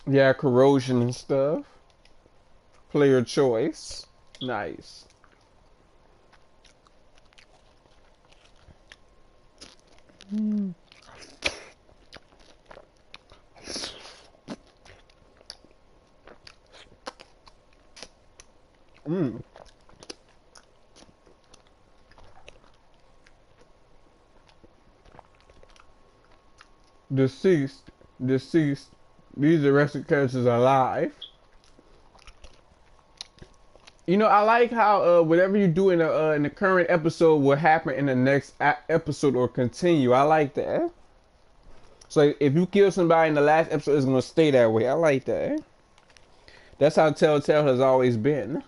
Speaker 1: Yeah, corrosion and stuff. Player choice. Nice. Mm. Mm. Deceased. These arrested characters are alive. You know, I like how whatever you do in the current episode will happen in the next episode or continue. I like that. So if you kill somebody in the last episode, it's gonna stay that way. I like that. That's how Telltale has always been.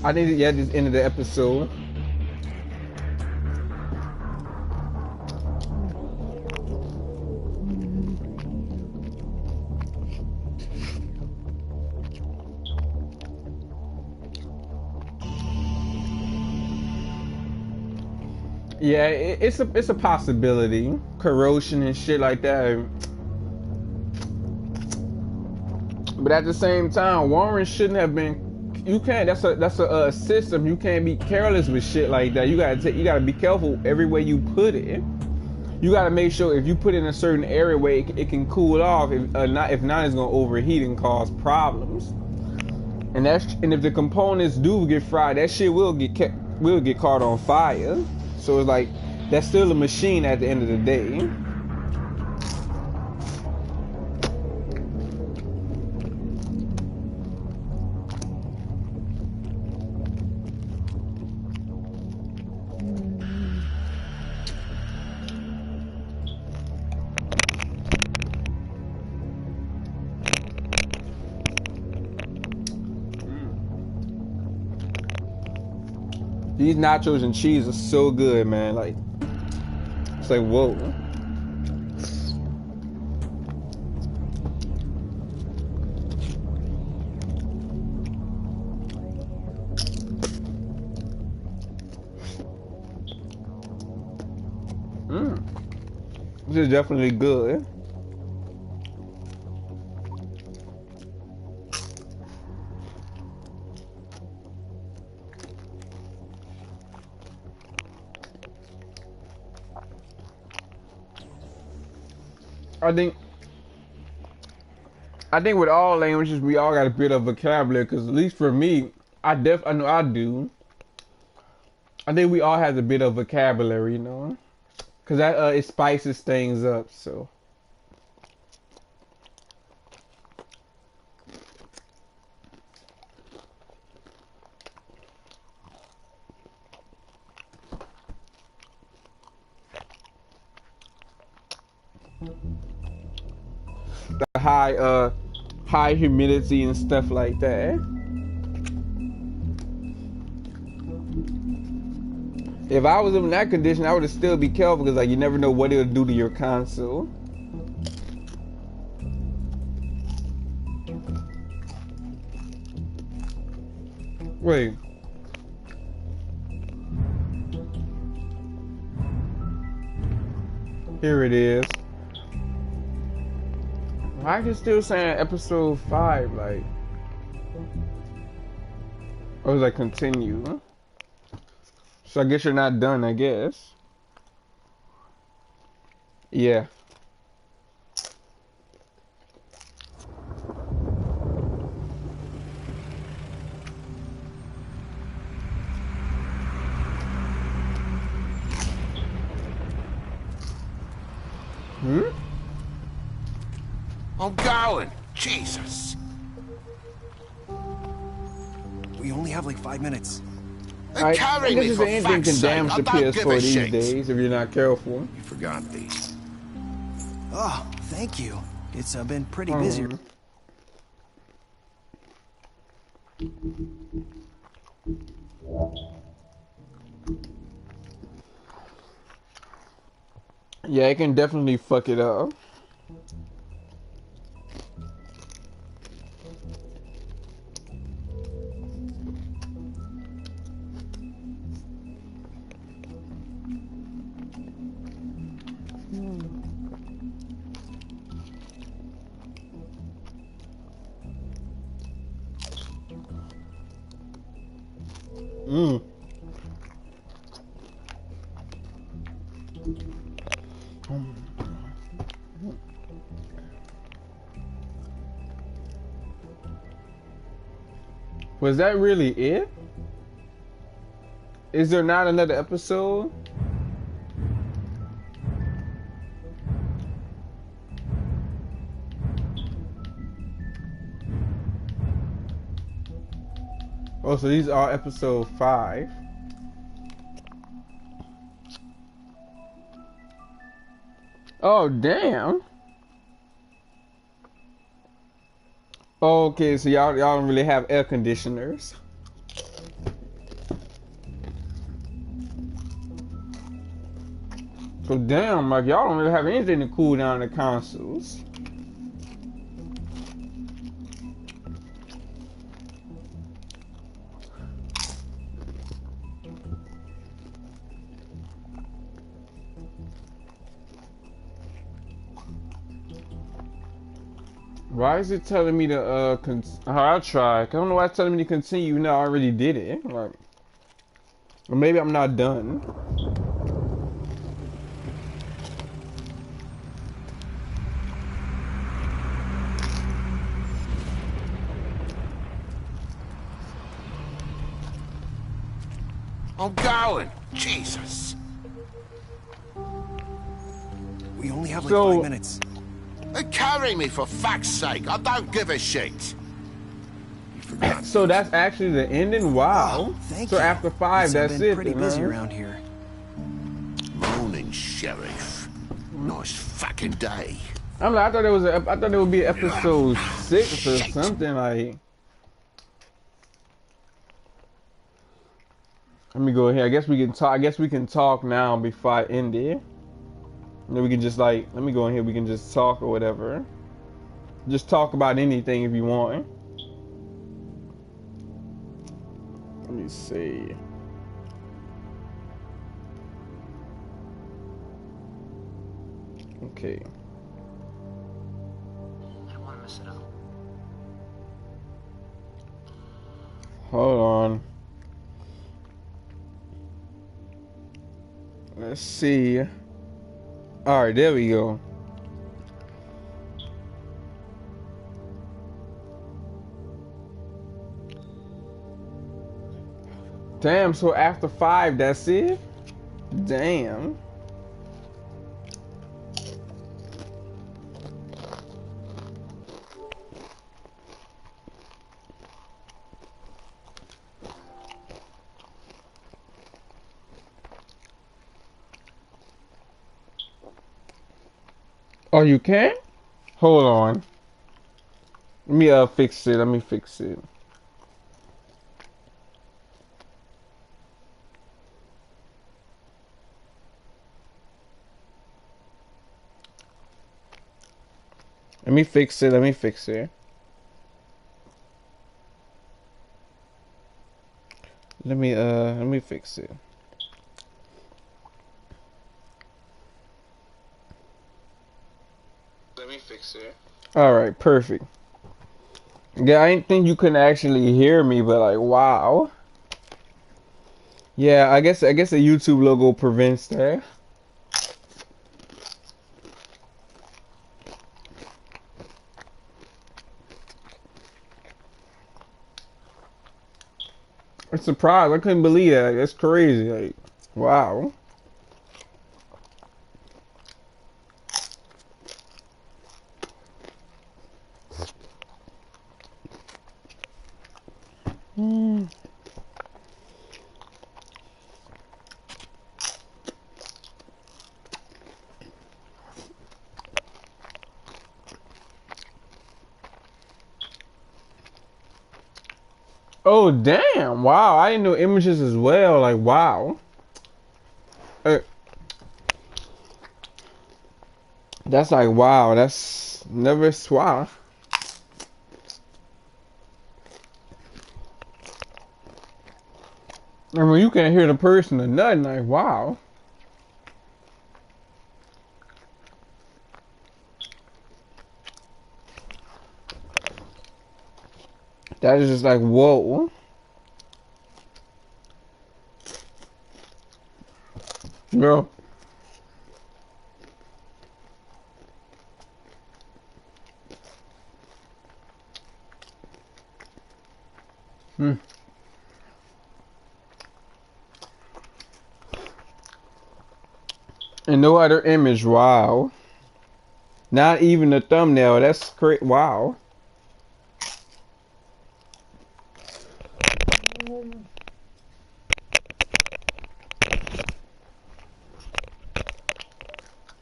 Speaker 1: I think, yeah, this ended the episode. Yeah, it's a possibility. Corrosion and shit like that. But at the same time, Warren shouldn't have been. You can't. That's a system. You can't be careless with shit like that. You gotta be careful every way you put it. you gotta make sure if you put it in a certain area where it can cool off. If not, it's gonna overheat and cause problems. And if the components do get fried, that shit will get caught on fire. So it's like that's still a machine at the end of the day. These nachos and cheese are so good, man. Like, it's like, whoa. This is definitely good. I think with all languages we all got a bit of vocabulary, because at least for me, I know I do. I think we all have a bit of vocabulary, you know, because that it spices things up. So the high humidity and stuff like that. If I was in that condition, I would still be careful, because like you never know what it'll do to your console. Wait. Here it is. Why is it still saying episode 5? Like, or was I continue? Huh? So I guess you're not done, I guess. Yeah.
Speaker 22: I'm going. Jesus.
Speaker 21: We only have like 5 minutes.
Speaker 22: Carry me, for
Speaker 1: anything
Speaker 22: fuck's
Speaker 1: can damage
Speaker 22: sake.
Speaker 1: the
Speaker 22: I don't give
Speaker 1: PS4
Speaker 22: a
Speaker 1: these
Speaker 22: shit.
Speaker 1: days if you're not careful.
Speaker 22: You forgot these.
Speaker 21: Oh, thank you. It's been pretty busy.
Speaker 1: Yeah, it can definitely fuck it up. Was that really it? Is there not another episode? Oh, so these are episode 5. Oh, damn. Okay, so y'all don't really have air conditioners. So damn, like y'all don't really have anything to cool down the consoles. Why is it telling me to I'll try. I don't know why it's telling me to continue. No, I already did it. Like, or maybe I'm not done.
Speaker 22: I'm going. Jesus.
Speaker 21: We only have like
Speaker 1: So-
Speaker 21: 5 minutes.
Speaker 22: Carry me for fuck's sake. I don't give a shit.
Speaker 1: So that's actually the ending? Wow.
Speaker 21: Thank
Speaker 1: so
Speaker 21: you.
Speaker 1: after 5,
Speaker 21: It's
Speaker 1: that's
Speaker 21: been
Speaker 1: it.
Speaker 21: pretty
Speaker 1: then,
Speaker 21: busy
Speaker 1: huh?
Speaker 21: around here.
Speaker 22: Morning, Sheriff. Nice fucking day.
Speaker 1: I'm like, I thought there would be episode 6 or something like. Let me go here. I guess we can talk. I guess we can talk now before I end it. And then we can just like, let me go in here. We can just talk or whatever. Just talk about anything if you want. Let me see. Okay.
Speaker 4: I don't want to mess it up.
Speaker 1: Hold on. Let's see. All right, there we go. Damn, so after 5, that's it? Damn. Oh, you can? Hold on. Let me fix it. Let me fix it. Let me fix it. Let me fix it. Let me fix it. Let me fix it. All right, perfect. Yeah, I didn't think you couldn't actually hear me, but like, wow. Yeah, I guess the YouTube logo prevents that. I'm surprised. I couldn't believe that. That's crazy. Like, wow. Oh, damn. Wow. I didn't know images as well. Like, wow. That's like, wow. That's never wow. I mean, you can't hear the person or nothing. Like, wow. That is just like, whoa. Bro. And no other image. Wow. Not even the thumbnail. That's great. Wow.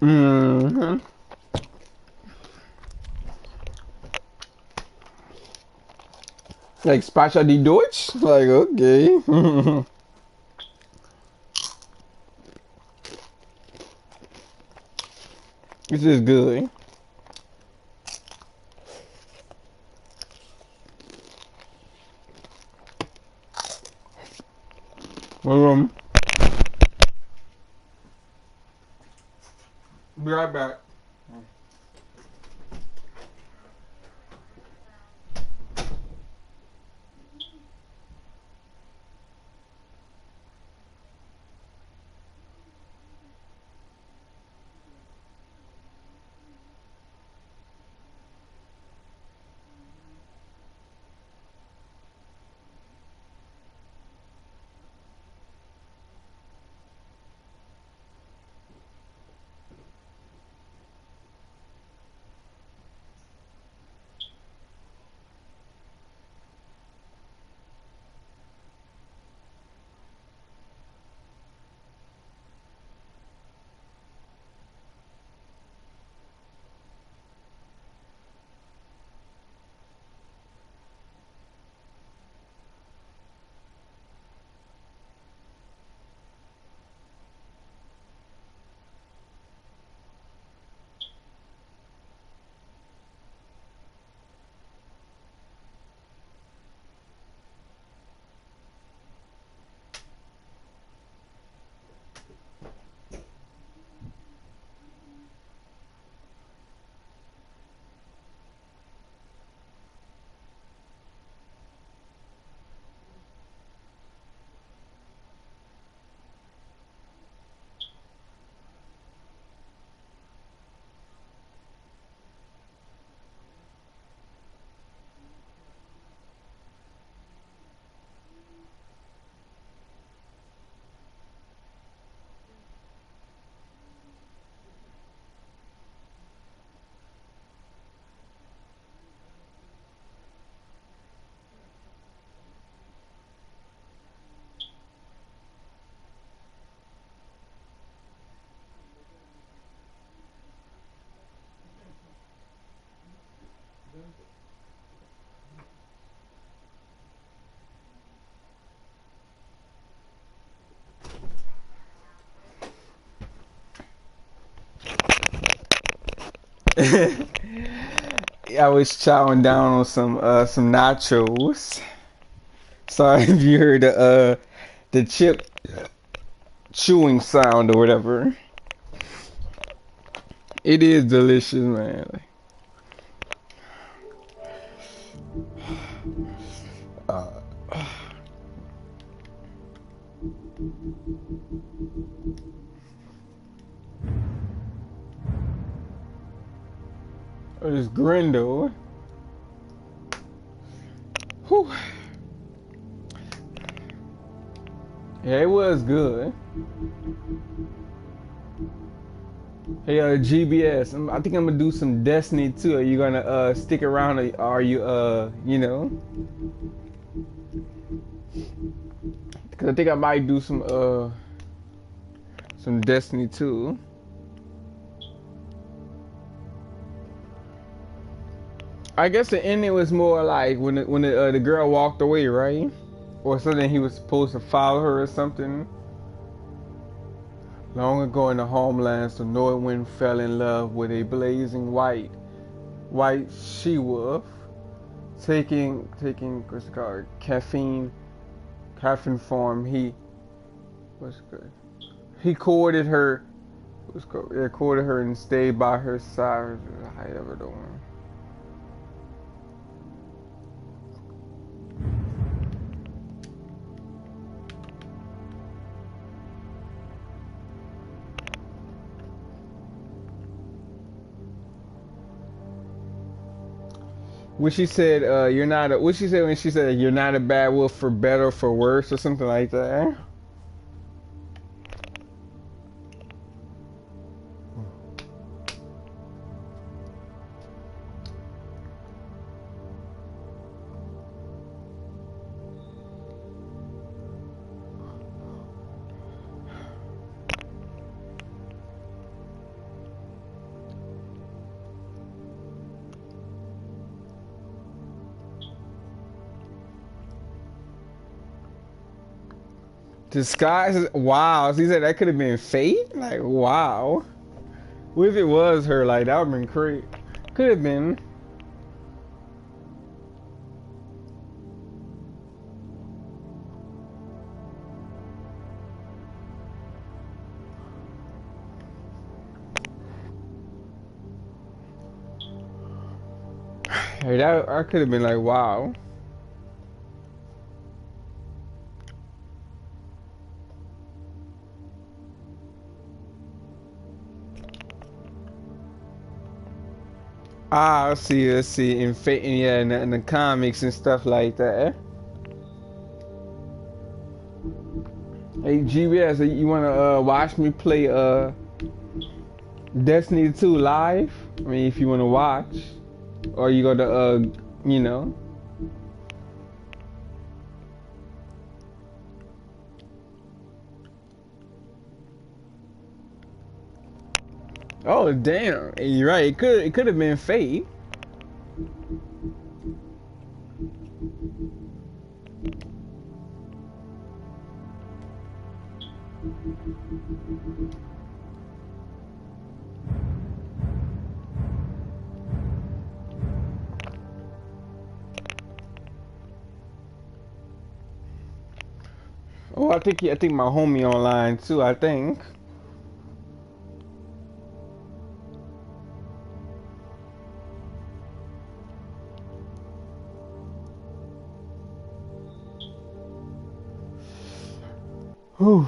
Speaker 1: Mm-hmm. Like Spacha die Deutsch? Like, okay. This is good. Be right back. I was chowing down on some nachos. Sorry if you heard the chip chewing sound or whatever. It is delicious, man. It's Grindo. Whew. Yeah, it was good. Hey, GBS, I think I'm gonna do some Destiny too. Are you gonna stick around, or are you you know? Cause I think I might do some Destiny too. I guess the ending was more like when the girl walked away, right? Or something, he was supposed to follow her or something. Long ago in the homelands, the Northwind fell in love with a blazing white she-wolf, taking what's it called, caffeine form. He courted her. Courted her and stayed by her side. I ever doing. What she said, you're not a, what she said when she said you're not a bad wolf for better or for worse or something like that. Disguise. Wow. She said that could have been fate. Like, wow. What if it was her? Like, that would have been crazy. Could have been. Hey, that could have been like, wow. Ah, let's see. In fate, yeah, in the comics and stuff like that. Hey, GBS, you wanna watch me play Destiny 2 live? I mean, if you wanna watch, or you gonna you know. Oh damn! You're right. It could have been fate. Oh, I think my homie online too. I think. Whew.